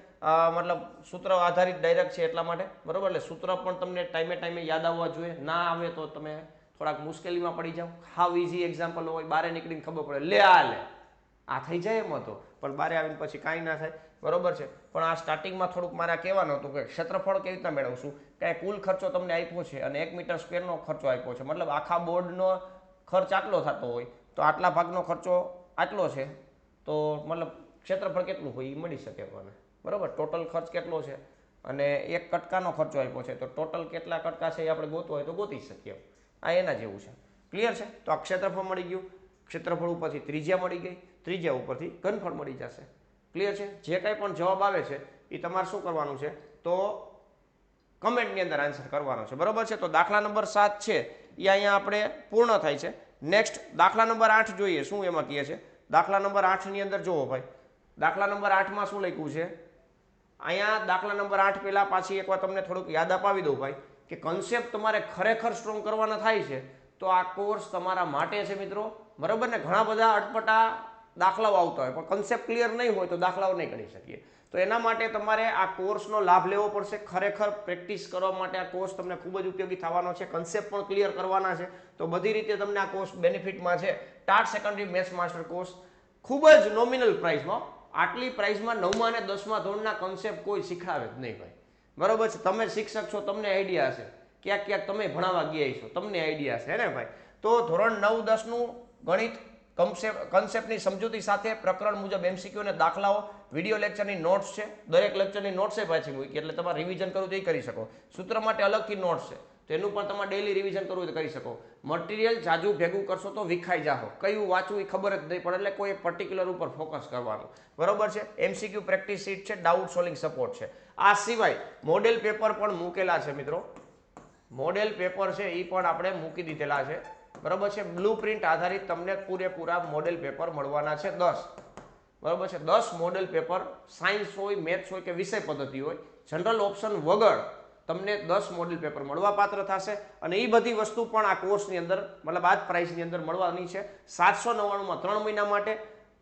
મતલબ સૂત્ર આધારિત ડાયરેક્ટ છે એટલા માટે. બરાબર. એટલે સૂત્ર પણ તમને ટાઈમે યાદ આવવા જોઈએ. ના આવે તો તમે થોડાક મુશ્કેલીમાં પડી જાઓ. હાવ ઇઝી એક્ઝામ્પલ હોય, બારે નીકળીને ખબર પડે લે આ થઈ જાય એમ હતો, પણ બારે આવીને પછી કાંઈ ના થાય. બરોબર છે. પણ આ સ્ટાર્ટિંગમાં થોડુંક મારે કહેવાનું હતું કે ક્ષેત્રફળ કેવી રીતના મેળવશું. કે કુલ ખર્ચો તમને આપ્યો છે અને 1 મીટર સ્ક્વેરનો ખર્ચો આપ્યો છે. મતલબ આખા બોર્ડનો ખર્ચ આટલો થતો હોય તો આટલા ભાગનો ખર્ચો આટલો છે, તો મતલબ ક્ષેત્રફળ કેટલું હોય એ મળી શકે આપણને. બરાબર. ટોટલ ખર્ચ કેટલો છે અને 1 કટકાનો ખર્ચો આપ્યો છે, તો ટોટલ કેટલા કટકા છે એ આપણે ગોતવો હોય તો ગોતી શકીએ. આ એના જેવું છે. ક્લિયર છે? તો આ ક્ષેત્રફળ મળી ગયું. ક્ષેત્રફળ ઉપરથી ત્રિજ્યા મળી ગઈ, ત્રિજ્યા ઉપરથી ઘનફળ મળી જશે. ક્લિયર છે? જે કાંઈ પણ જવાબ આવે છે એ તમારે શું કરવાનું છે? તો કમેન્ટની અંદર આન્સર કરવાનો છે. બરોબર છે? તો દાખલા નંબર 7 છે એ અહીંયા આપણે પૂર્ણ થાય છે. નેક્સ્ટ દાખલા નંબર 8 જોઈએ શું એમાં કહે છે. દાખલા નંબર 8 ની અંદર જુઓ ભાઈ. દાખલા નંબર 8 માં શું લખ્યું છે? અહીંયા દાખલા નંબર 8 પહેલા પાછી એકવાર તમને થોડુંક યાદ અપાવી દઉં ભાઈ કે કન્સેપ્ટ તમારે ખરેખર સ્ટ્રોંગ કરવાના થાય છે તો આ કોર્સ તમારા માટે છે મિત્રો. બરાબર ને? ઘણા બધા અટપટા દાખલાઓ આવતા હોય, પણ કન્સેપ્ટ ક્લિયર નહીં હોય તો દાખલાઓ નહીં કરી શકીએ. તો એના માટે તમારે આ કોર્સનો લાભ લેવો પડશે. ખરેખર પ્રેક્ટિસ કરવા માટે આ કોર્સ તમને ખૂબ જ ઉપયોગી થવાનો છે. કન્સેપ્ટ પણ ક્લિયર કરવાના છે. તો બધી રીતે તમને આ કોર્સ બેનિફિટમાં છે. TAT secondary maths master course ખૂબ જ નોમિનલ પ્રાઇસમાં. આટલી પ્રાઇસમાં 9મા અને 10મા ધોરણના કન્સેપ્ટ કોઈ શીખડાવે જ નહીં ભાઈ. બરોબર છે. તમે શિક્ષક છો, તમને આઈડિયા હશે. ક્યાંક ક્યાંક તમે ભણાવવા ગયા છો, તમને આઈડિયા હશે ને ભાઈ. તો ધોરણ 9, 10નું ગણિત કન્સેપ્ટની સમજૂતી સાથે પ્રકરણ મુજબ એમસીક્યુ અને દાખલાઓ, વિડીયો લેક્ચરની નોટ્સ છે. દરેક લેક્ચરની નોટ્સ એ પાછી મૂકી એટલે તમારે રિવિઝન કરવું તો એ કરી શકો. સૂત્ર માટે અલગથી નોટ્સ છે, તો એનું પણ તમારે ડેલી રિવિઝન કરવું તો કરી શકો. મટીરિયલ જાજુ ભેગું કરશો તો વિખાઈ જાઓ. કયું વાંચવું એ ખબર જ નહીં પડે, એટલે કોઈ પર્ટિક્યુલર ઉપર ફોકસ કરવાનું. બરોબર છે. એમસીક્યુ પ્રેક્ટિસ શીટ છે, ડાઉટ સોલ્વિંગ સપોર્ટ છે. આ સિવાય મોડેલ પેપર પણ મૂકેલા છે મિત્રો. મોડેલ પેપર છે એ પણ આપણે મૂકી દીધેલા છે. બરોબર છે. બ્લુ પ્રિન્ટ આધારિત તમને પૂરેપૂરા મોડેલ પેપર મળવાના છે 10. બરોબર છે. 10 મોડેલ પેપર, સાયન્સ હોય, મેથ્સ હોય કે વિષય પદ્ધતિ હોય, જનરલ ઓપ્શન વગર તમને 10 મોડેલ પેપર મળવા પાત્ર થશે. અને એ બધી વસ્તુ પણ આ કોર્સની અંદર, મતલબ આ જ પ્રાઇસની અંદર મળવાની છે. 799માં 3 મહિના માટે,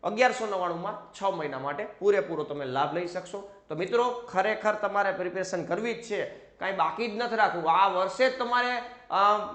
1199માં 6 મહિના માટે પૂરેપૂરો તમે લાભ લઈ શકશો. તો મિત્રો ખરેખર તમારે પ્રિપેરેશન કરવી જ છે, કાંઈ બાકી જ નથી રાખવું. આ વર્ષે જ તમારે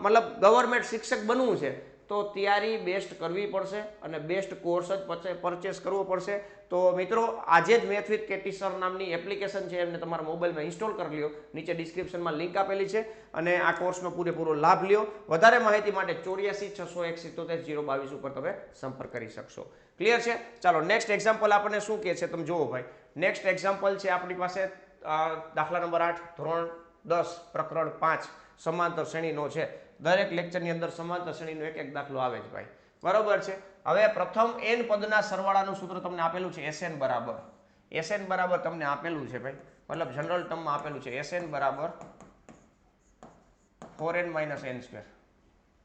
મતલબ ગવર્મેન્ટ શિક્ષક બનવું છે તો તૈયારી બેસ્ટ કરવી પડશે અને બેસ્ટ કોર્સ જ પરચેસ કરવો પડશે. તો મિત્રો આજે જ મેથ વિથ કેટી સર નામની એપ્લિકેશન છે, એમને તમારા મોબાઈલમાં ઇન્સ્ટોલ કરી લ્યો. નીચે ડિસ્ક્રિપ્શનમાં લિંક આપેલી છે અને આ કોર્સનો પૂરેપૂરો લાભ લ્યો. વધારે માહિતી માટે 84 601 77 022 ઉપર તમે સંપર્ક કરી શકશો. ક્લિયર છે? ચાલો નેક્સ્ટ એક્ઝામ્પલ આપણને શું કહે છે તમે જુઓ ભાઈ. નેક્સ્ટ એક્ઝામ્પલ છે આપણી પાસે દાખલા નંબર 8 ધોરણ 10 પ્રકરણ 5 સમાંતર શ્રેણીનો છે. દરેક લેક્ચરની અંદર સમાંતર શ્રેણીનો એક દાખલો આવે છે ભાઈ. બરોબર છે. હવે પ્રથમ n પદના સરવાળાનું સૂત્ર તમને આપેલું છે. SN બરાબર તમને આપેલું છે ભાઈ, મતલબ જનરલ ટર્મમાં આપેલું છે. SN બરાબર 4n - n².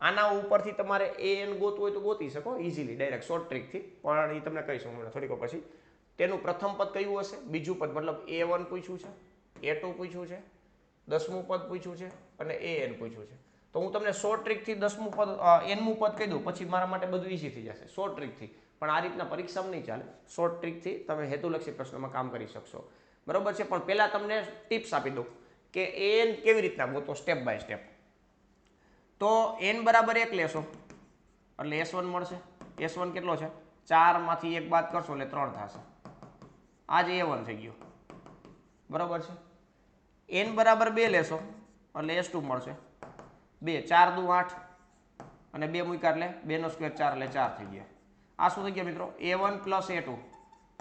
આના ઉપરથી તમારે an ગોતવું હોય તો ગોતી શકો ઇઝીલી, ડાયરેક્ટ શોર્ટ ટ્રીકથી, પણ એ તમને કહીશું હમણાં થોડીક પછી. તેનું પ્રથમ પદ કયું હશે, બીજું પદ મતલબ A1 પૂછ્યું છે, A2 પૂછ્યું છે, 10મું પદ પૂછ્યું છે અને an પૂછ્યું છે. તો હું તમને શોર્ટ ટ્રીકથી 10મું પદ nમું પદ કહી દઉં, પછી મારા માટે બધું ઈઝી થઈ જશે શોર્ટ ટ્રીકથી. પણ આ રીતના પરીક્ષામાં નહીં ચાલે. શોર્ટ ટ્રીકથી તમે હેતુલક્ષી પ્રશ્નમાં કામ કરી શકશો. બરોબર છે. પણ પહેલાં તમને ટિપ્સ આપી દઉં કે an કેવી રીતના ગોતો સ્ટેપ બાય સ્ટેપ. તો n બરાબર 1 લેશો એટલે S1 મળશે. S1 કેટલો છે? 4માંથી 1 બાદ કરશો એટલે 3 થશે. આ જ A1 થઈ ગયો. બરોબર છે. n બરાબર 2 લેશો એટલે S2 મળશે. 2 4 દુ 8 અને 2 મૂક્યા એટલે 2 નો સ્ક્વેર 4 એટલે 4 થઈ ગયા. આ શું થઈ ગયા મિત્રો? A1 + A2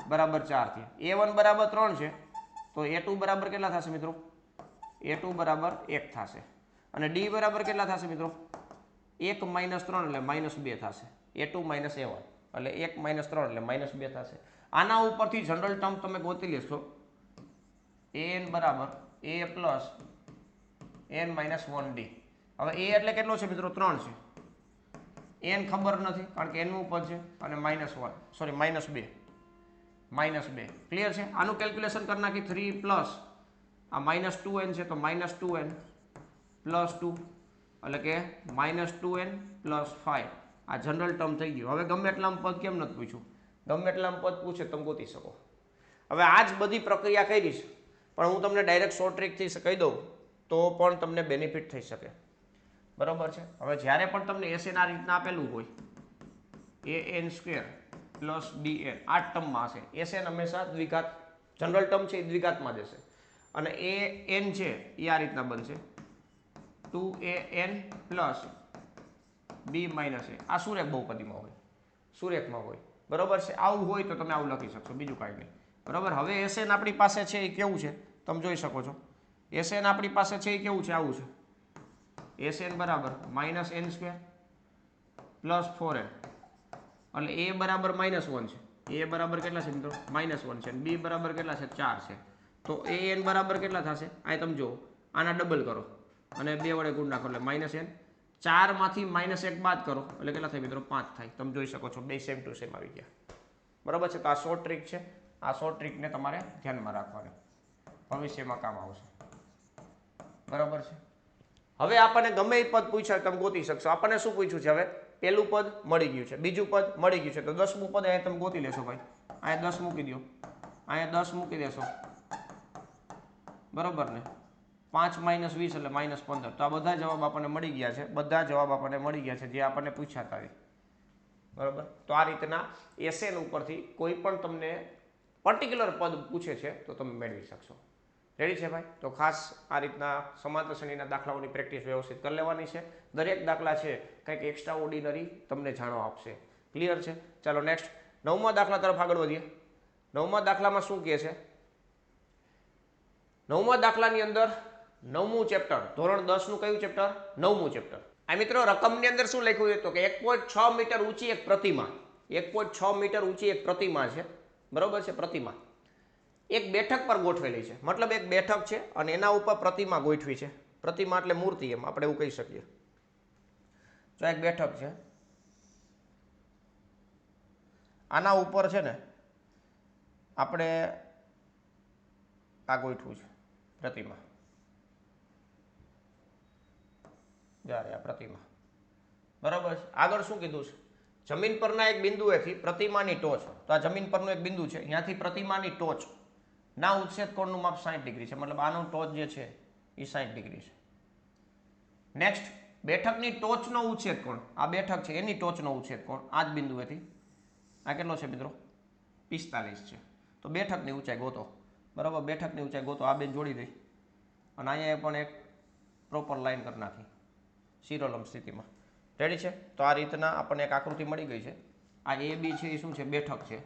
બરાબર 4 થયા. A1 બરાબર 3 છે તો A2 બરાબર કેટલા થશે મિત્રો? A2 બરાબર 1 થશે. અને D બરાબર કેટલા થશે મિત્રો? 1 - 3 એટલે -2 થશે. A2 - A1 એટલે 1 - 3 એટલે -2 થશે. આના ઉપરથી જનરલ ટર્મ તમે ગોતી લેશો. an બરાબર A + n - 1D. હવે a એટલે કેટલો છે મિત્રો? 3 છે. n ખબર નથી કારણ કે nમું પદ છે અને -1 સોરી -2 ક્લિયર છે. આનું કેલ્ક્યુલેશન કરી નાખી. 3 પ્લસ આ -2n છે તો -2n + 2 એટલે કે -2n + 5. આ જનરલ ટર્મ થઈ ગયું. હવે ગમે એટલામાં પદ કેમ નથી પૂછ્યું? ગમે એટલામાં પદ પૂછે તમે ગોતી શકો. હવે આ જ બધી પ્રક્રિયા કરી છે, પણ હું તમને ડાયરેક્ટ શોર્ટ ટ્રીકથી કહી દઉં તો પણ તમને બેનિફિટ થઈ શકે. બરોબર છે. હવે જ્યારે પણ તમને SN આ રીતના આપેલું હોય an² + bn આ ટર્મમાં હશે. SN હંમેશા દ્વિઘાત, જનરલ ટર્મ છે એ દ્વિઘાતમાં જ હશે. અને an છે એ આ રીતના બનશે 2an + b - a. આ સુરેખ બહુપદીમાં હોય, સુરેખમાં હોય. બરોબર છે. આવું હોય તો તમે આવું લખી શકશો, બીજું કાંઈ નહીં. બરાબર. હવે SN આપણી પાસે છે એ કેવું છે તમે જોઈ શકો છો. SN આપણી પાસે છે એ કેવું છે? આવું છે. SN બરાબર -n² + 4n એટલે a બરાબર -1 છે. a બરાબર કેટલા છે મિત્રો? -1 છે. b બરાબર કેટલા છે? 4 છે. તો an બરાબર કેટલા થશે? અહીં તમે જુઓ, આના ડબલ કરો અને 2 વડે ગુણ નાખો એટલે -n. 4માંથી -1 બાદ કરો એટલે કેટલા થાય મિત્રો? 5 થાય. તમે જોઈ શકો છો બે સેમ ટુ સેમ આવી ગયા. બરાબર છે. તો આ શોર્ટ ટ્રીક છે. આ શોર્ટ ટ્રીકને તમારે ધ્યાનમાં રાખવાની, ભવિષ્યમાં કામ આવશે. બરાબર છે. હવે આપણને ગમે એ પદ પૂછાય તમે ગોતી શકશો. આપણને શું પૂછ્યું છે? હવે પહેલું પદ મળી ગયું છે, બીજું પદ મળી ગયું છે, તો 10મું પદ અહીંયા તમે ગોતી લેશો ભાઈ. અહીંયા 10 મૂકી દો, અહીંયા 10 મૂકી દેશો, બરોબર ને. 5 - 20 એટલે -15. તો આ બધા જવાબ આપણને મળી ગયા છે, બધા જવાબ આપણને મળી ગયા છે જે આપણને પૂછ્યા હતા. બરોબર. તો આ રીતના એસએન ઉપરથી કોઈ પણ તમને પર્ટિક્યુલર પદ પૂછે છે તો તમે મેળવી શકશો. રેડી છે ભાઈ? તો ખાસ આ રીતના સમાંતર શ્રેણીના દાખલાઓની પ્રેક્ટિસ વ્યવસ્થિત કરી લેવાની છે. દરેક દાખલા છે કંઈક એક્સ્ટ્રા ઓર્ડિનરી તમને જાણવા આપશે. ક્લિયર છે? ચાલો નેક્સ્ટ 9મા દાખલા તરફ આગળ વધીએ. 9મા દાખલામાં શું કહે છે? 9મા દાખલાની અંદર 9મું ચેપ્ટર, ધોરણ 10 નું કયું ચેપ્ટર? 9મું ચેપ્ટર. આ મિત્રો રકમની અંદર શું લખ્યું છે તો કે 1.6 મીટર ઊંચી એક પ્રતિમા, 1.6 મીટર ઊંચી એક પ્રતિમા છે, બરોબર છે. પ્રતિમા એક બેઠક પર ગોઠવેલી છે, મતલબ એક બેઠક છે અને એના ઉપર પ્રતિમા ગોઠવી છે. પ્રતિમા એટલે મૂર્તિ, એમ આપણે એવું કહી શકીએ. તો એક બેઠક છે, આના ઉપર છે ને આપણે આ ગોઠવું છે પ્રતિમા. જ્યારે આ પ્રતિમા, બરાબર છે. આગળ શું કીધું છે? જમીન પરના એક બિંદુએથી પ્રતિમાની ટોચ, તો આ જમીન પરનું એક બિંદુ છે, અહીંયાથી પ્રતિમાની ટોચ ના ઉચ્છેદ કોણનું માપ 60 ડિગ્રી છે, મતલબ આનું ટોચ જે છે એ 60 ડિગ્રી છે. નેક્સ્ટ, બેઠકની ટોચનો ઉચ્છેદ કોણ, આ બેઠક છે એની ટોચનો ઉચ્છેદ કોણ આ જ બિંદુએથી, આ કેટલો છે મિત્રો? 45 છે. તો બેઠકની ઊંચાઈ ગોતો, બરાબર. બેઠકની ઊંચાઈ ગોતો, આ બેન જોડી દઈ અને અહીંયા પણ એક પ્રોપર લાઈન કરી નાખી શિરોલંબ સ્થિતિમાં. રેડી છે? તો આ રીતના આપણને એક આકૃતિ મળી ગઈ છે. આ એ બી છે એ શું છે? બેઠક છે.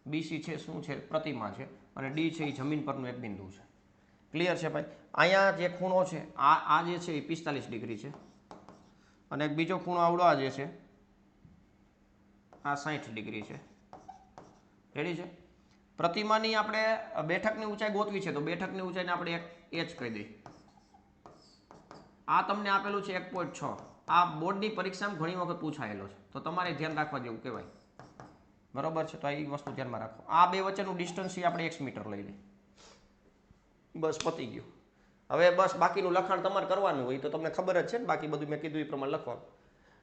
બીસી છે શું છે? પ્રતિમા છે. અને ડી છે એ જમીન પરનું એક બિંદુ છે. ક્લિયર છે ભાઈ? અહીંયા જે ખૂણો છે આ જે છે એ 45 ડિગ્રી છે અને એક બીજો ખૂણો આવડો આ જે છે આ 60 ડિગ્રી છે. રેડી છે? પ્રતિમાની આપણે બેઠકની ઊંચાઈ ગોતવી છે તો બેઠકની ઊંચાઈને આપણે એક h કહી દઈએ. આ તમને આપેલું છે 1.6. આ બોર્ડની પરીક્ષામાં ઘણી વખત પૂછાયેલો છે તો તમારે ધ્યાન રાખવા જેવું કહેવાય, બરોબર છે. તો આ વસ્તુ ધ્યાનમાં રાખો. આ બે વચ્ચેનું ડિસ્ટન્સ આપણે x મીટર લઈ લઈએ. બસ પતી ગયું. હવે બસ બાકીનું લખાણ તમારે કરવાનું હોય તો તમને ખબર જ છે ને, બાકી બધું મેં કીધું એ પ્રમાણે લખવાનું.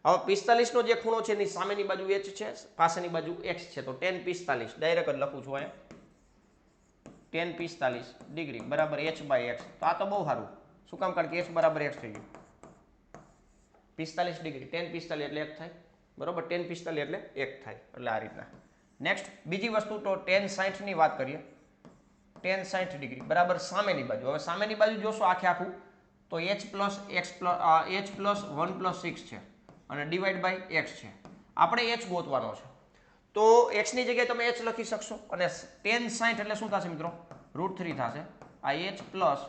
હવે 45 નો જે ખૂણો છે એની સામેની બાજુ h છે, પાછળની બાજુ x છે, તો tan 45 ડાયરેક્ટ જ લખું છું અહીંયા, tan 45 ડિગ્રી બરાબર h/x. તો આ તો બહુ સારું. શું કામ? કારણ કે h બરાબર x થઈ ગયું. 45 ડિગ્રી tan 45 એટલે 1 થાય, બરોબર. tan 45 એટલે 1 થાય, એટલે આ રીતના. નેક્સ્ટ બીજી વસ્તુ, તો tan 60 ની વાત કરીએ. tan 60 ડિગ્રી બરાબર સામેની બાજુ. હવે સામેની બાજુ જોશો આખે આખું તો h પ્લસ 1 પ્લસ 6 છે અને ડિવાઈડ બાય x છે. આપણે h ગોતવાનો છે તો x ની જગ્યાએ તમે h લખી શકશો અને tan 60 એટલે શું થશે મિત્રો? √3 થશે. આ h પ્લસ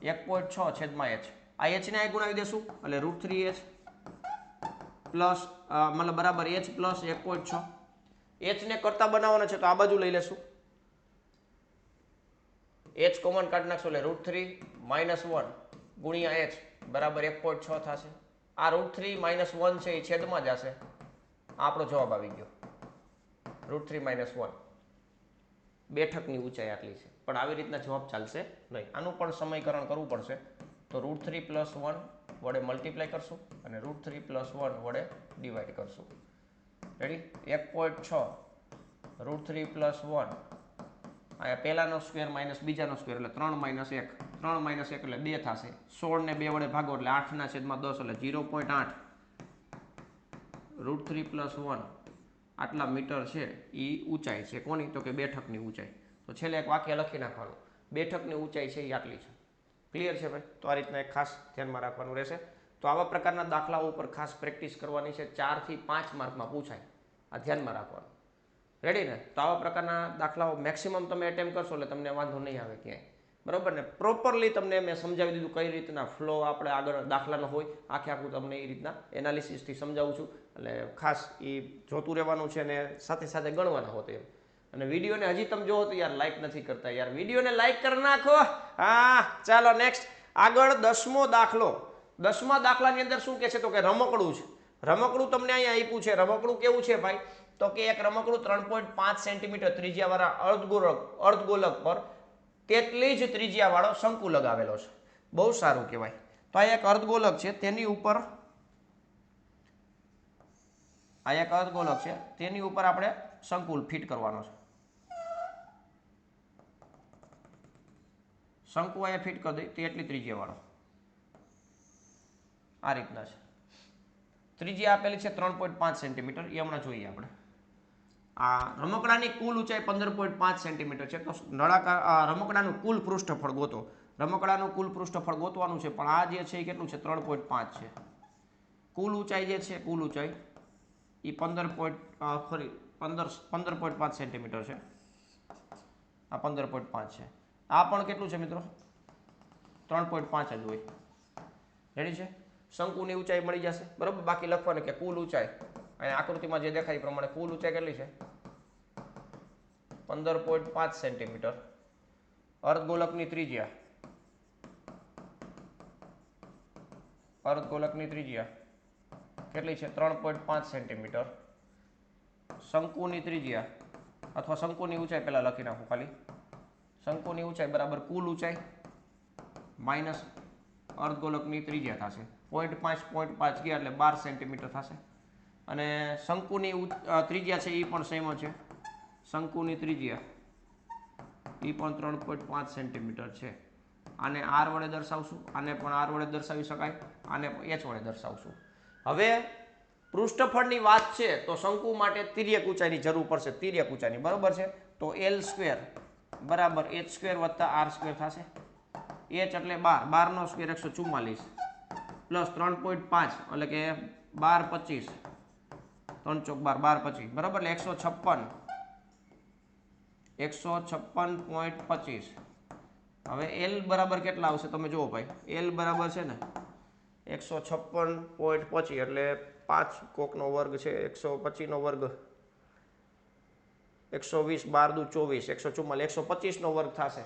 1.6 છેદમાં h, આ h ને અહીં ગુણાવી દેશું એટલે √3h પ્લસ મતલબ બરાબર h પ્લસ 1.6. h ને કરતા બનાવવાનો છે તો આ બાજુ લઈ લેશું, h કોમન કાઢી નાખશો એટલે √3 માઇનસ 1 ગુણ્યા h બરાબર 1.6 થશે. આ √3 માઇનસ 1 છે એ છેદમાં જશે. આપણો જવાબ આવી ગયો √3 માઇનસ 1. બેઠકની ઊંચાઈ આટલી છે, પણ આવી રીતના જવાબ ચાલશે નહીં. આનું પણ સમીકરણ કરવું પડશે. તો √3 પ્લસ 1 વડે મલ્ટીપ્લાય કરશું અને √3 પ્લસ 1 વડે ડિવાઈડ કરશું. રેડી? 1.6 √3 પ્લસ 1, અહીંયા પહેલાનો સ્ક્વેર માઇનસ બીજાનો સ્ક્વેર એટલે 3 માઇનસ 1, 3 માઇનસ 1 એટલે 2 થશે. 16 ને 2 વડે ભાગો એટલે 8/10 એટલે 0.8 √3 પ્લસ 1 આટલા મીટર છે એ ઊંચાઈ છે. કોની? તો કે બેઠકની ઊંચાઈ. તો છેલ્લે એક વાક્ય લખી નાખવાનું, બેઠકની ઊંચાઈ છે એ આટલી છે. ક્લિયર છે ભાઈ? તો આ રીતના એક ખાસ ધ્યાનમાં રાખવાનું રહેશે. તો આવા પ્રકારના દાખલાઓ ઉપર ખાસ પ્રેક્ટિસ કરવાની છે. 4 થી 5 માર્કમાં પૂછાય, આ ધ્યાનમાં રાખવાનું. રેડી ને? તો આવા પ્રકારના દાખલાઓ મેક્સિમમ તમે એટેમ્પ કરશો એટલે તમને વાંધો નહીં આવે ક્યાંય, બરોબર ને? પ્રોપરલી તમને મેં સમજાવી દીધું કઈ રીતના ફ્લો આપણે આગળ દાખલાનો હોય, આખે આખું તમને એ રીતના એનાલિસિસથી સમજાવું છું. એટલે ખાસ એ જોતું રહેવાનું છે અને સાથે સાથે ગણવાના હોત એમ. અને વિડીયોને હજી તમે જોવો તો યાર લાઈક નથી કરતા, યાર વિડીયોને લાઈક કરી નાખો. હા ચાલો નેક્સ્ટ આગળ 10મો દાખલો. 10મા દાખલાની અંદર શું કહે છે તો કે રમકડું છે. રમકડું તમને અહીંયા આપ્યું છે. રમકડું કેવું છે ભાઈ? તો કે એક રમકડું 3.5 સેન્ટીમીટર ત્રિજ્યાવાળા અર્ધગોલક પર તેટલી જ ત્રિજ્યાવાળો શંકુ લગાવેલો છે. બહુ સારું કહેવાય. તો આ એક અર્ધગોલક છે, તેની ઉપર આ એક અર્ધગોલક છે, તેની ઉપર આપણે શંકુ ફિટ કરવાનો છે. શંકુ અહીંયા ફિટ કરી દઈ, તે એટલી ત્રિજ્યાવાળો આ રીતના છે. ત્રિજ્યા આપેલી છે 3.5 સેન્ટીમીટર, એ હમણાં જોઈએ આપણે. આ રમકડાની કુલ ઊંચાઈ 15.5 સેન્ટીમીટર છે. તો નળાકાર રમકડાનું કુલ પૃષ્ઠફળ ગોતો. રમકડાનું કુલ પૃષ્ઠફળ ગોતવાનું છે, પણ આ જે છે એ કેટલું છે? 3.5 છે. કુલ ઊંચાઈ જે છે, કુલ ઊંચાઈ એ 15.5 સેન્ટીમીટર છે. આ 15.5 છે. આ પણ કેટલું છે મિત્રો? 3.5 જ હોય. રેડી છે? શંકુની ઊંચાઈ મળી જશે, બરોબર. બાકી લખવાનું કે કુલ ઊંચાઈ, અને આકૃતિમાં જે દેખાય એ પ્રમાણે કુલ ઊંચાઈ કેટલી છે? 15.5 સેન્ટીમીટર. અર્ધગોલકની ત્રિજ્યા, અર્ધગોલકની ત્રિજ્યા કેટલી છે? 3.5 સેન્ટીમીટર. શંકુની ત્રિજ્યા અથવા શંકુની ઊંચાઈ પહેલા લખી નાખું ખાલી. શંકુની ઊંચાઈ બરાબર કુલ ઊંચાઈ માઇનસ અર્ધગોલકની ત્રિજ્યા થશે. 0.5 ગયા એટલે 12 સેન્ટીમીટર થશે. અને શંકુની ત્રિજ્યા છે એ પણ સેમ છે. શંકુની ત્રિજ્યા એ પણ 3.5 સેન્ટીમીટર છે. આને આર વડે દર્શાવશું, આને પણ આર વડે દર્શાવી શકાય, આને એચ વડે દર્શાવશું. હવે પૃષ્ઠફળની વાત છે તો શંકુ માટે તિર્યક ઊંચાઈની જરૂર પડશે, તિર્યક ઊંચાઈની, બરોબર છે. તો એલ સ્ક્વેર બરાબર એચ સ્ક્વેર વત્તા આર સ્ક્વેર થશે. એચ એટલે 12, 12 નો સ્ક્વેર 144 પ્લસ 3.5 એટલે કે 12 25, 3 ચોક 12, 12 25 બરાબર, એટલે 156.25. હવે એલ બરાબર કેટલા આવશે તમે જુઓ ભાઈ. એલ બરાબર છે ને 156.25 એટલે 5 કોકનો વર્ગ છે, 125 નો વર્ગ 120, 12 દુ 24, 144, 125 નો વર્ગ થશે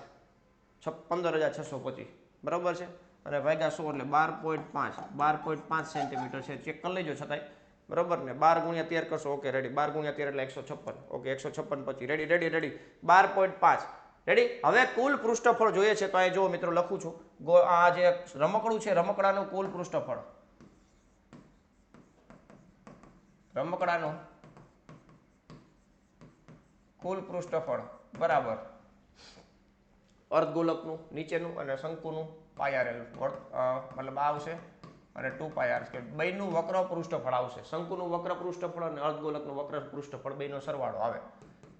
15,625 બરાબર છે. અને ભાગ્યા 100 એટલે 12.5, 12.5 સેન્ટીમીટર છે. ચેક કરી લેજો છતાંય, બરાબર ને. 12 ગુણ્યા 13 કરશો, ઓકે રેડી. 12 ગુણ્યા 13 એટલે 156, okay 156.25 ready ready ready. 12.5 ready. હવે કુલ પૃષ્ઠફળ જોઈએ છે તો અહીં જો મિત્રો લખું છું. આ જે રમકડું છે, રમકડાનું કુલ પૃષ્ઠફળ, રમકડાનું કુલ પૃષ્ઠફળ બરાબર અર્ધગોલકનું નીચેનું અને શંકુનું પાયારેલ, મતલબ આ આવશે અને 2πr સ્ક્વેર. બેયનું વક્ર પૃષ્ઠફળ આવશે. શંકુનું વક્ર પૃષ્ઠફળ અને અર્ધગોલકનું વક્ર પૃષ્ઠફળ બેયનો સરવાળો આવે.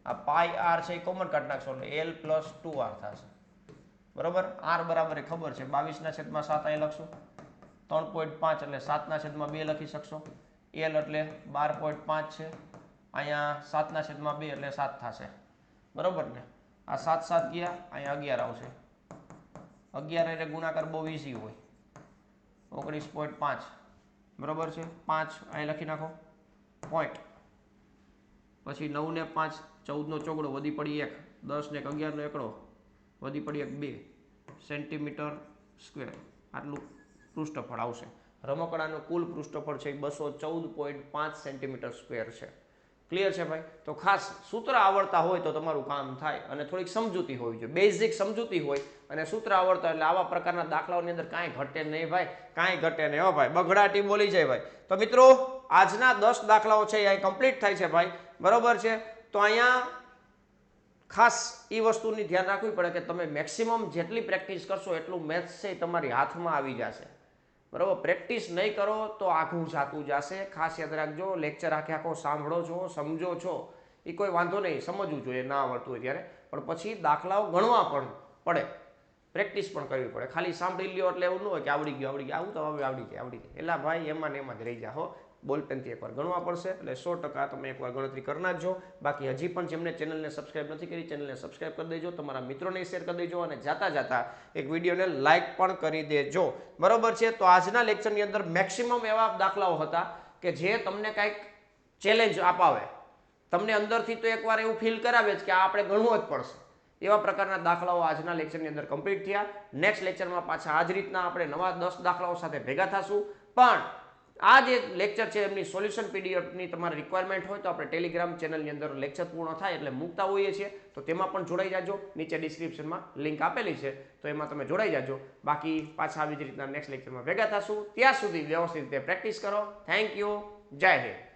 આ પાઈ આર છે એ કોમન કાઢી નાખશો એટલે એલ પ્લસ 2r થશે, બરોબર. આર બરાબર એ ખબર છે, 22/7 અહીં લખશું. 3.5 એટલે 7/2 લખી શકશો. એલ એટલે 12.5 છે, અહીંયા 7/2 એટલે 7 થશે, બરોબર ને. આ 7 7 ગયા, અહીંયા 11 આવશે. 11 એટલે ગુણાકાર બહુ ઈઝી હોય, 19.5 બરોબર છે. 5 અહીં લખી નાખો પોઈન્ટ, પછી 9 ને 5, 14 નો ચોગડો વધી પડી 1, 10 ને 11 નો એકડો વધી પડી 1, 2 સેન્ટીમીટર સ્ક્વેર. આટલું પૃષ્ઠફળ આવશે. રમકડાનું કુલ પૃષ્ઠફળ છે 214.5 સેન્ટીમીટર સ્ક્વેર છે. ક્લિયર છે ભાઈ? તો ખાસ સૂત્ર આવડતા હોય તો તમારું કામ થાય, અને થોડીક સમજૂતી હોવી જોઈએ, બેઝિક સમજૂતી હોય અને સૂત્ર આવડતા એટલે આવા પ્રકારના દાખલાઓની અંદર કાંઈ ઘટે નહીં ભાઈ, કાંઈ ઘટે નહીં હો ભાઈ, બગડાટી બોલી જાય ભાઈ. તો મિત્રો આજના 10 દાખલાઓ છે એ અહીં કમ્પ્લીટ થાય છે ભાઈ, બરોબર છે. તો અહીંયા ખાસ એ વસ્તુની ધ્યાન રાખવી પડે કે તમે મેક્સિમમ જેટલી પ્રેક્ટિસ કરશો એટલું મેથ્સ છે તમારી હાથમાં આવી જશે, બરાબર. પ્રેક્ટિસ નહીં કરો તો આઘું જાતું જશે. ખાસ યાદ રાખજો, લેક્ચર આખો સાંભળો છો, સમજો છો, એ કોઈ વાંધો નહીં, સમજવું જોઈએ ના આવડતું હોય ત્યારે, પણ પછી દાખલાઓ ગણવા પણ પડે, પ્રેક્ટિસ પણ કરવી પડે. ખાલી સાંભળી લ્યો એટલે એવું ન હોય કે આવડી ગયું આવું તો હવે આવડી જાય એટલે ભાઈ એમાં ને એમાં જ રહી જાઓ. બોલપેનથી એકવાર ગણવા પડશે એટલે 100% તમે એકવાર ગણતરી કરી નાખજો. બાકી હજી પણ જેમને ચેનલને સબસ્ક્રાઇબ નથી કરી, ચેનલને સબસ્ક્રાઇબ કરી દેજો, તમારા મિત્રોને શેર કરી દેજો, અને જાતા એક વિડીયોને લાઇક પણ કરી દેજો, બરોબર છે. તો આજના લેક્ચરની અંદર મેક્સિમમ એવા દાખલાઓ હતા કે જે તમને કાંઈક ચેલેન્જ અપાવે, તમને અંદરથી તો એકવાર એવું ફીલ કરાવે જ કે આ આપણે ગણવું જ પડશે. એવા પ્રકારના દાખલાઓ આજના લેક્ચરની અંદર કમ્પ્લીટ થયા. નેક્સ્ટ લેક્ચરમાં પાછા આ જ રીતના આપણે નવા 10 દાખલાઓ સાથે ભેગા થશું. પણ આ જે લેક્ચર છે એમની સોલ્યુશન પીડીએફની તમારે રિક્વાયરમેન્ટ હોય તો આપણે ટેલિગ્રામ ચેનલની અંદર લેક્ચર પૂર્ણ થાય એટલે મૂકતા હોઈએ છીએ, તો તેમાં પણ જોડાઈ જાજો. નીચે ડિસ્ક્રિપ્શનમાં લિંક આપેલી છે, તો એમાં તમે જોડાઈ જાજો. બાકી પાછા આવી જ રીતના નેક્સ્ટ લેક્ચરમાં ભેગા થશું. ત્યાં સુધી વ્યવસ્થિત રીતે પ્રેક્ટિસ કરો. Thank you. જય હિન્દ.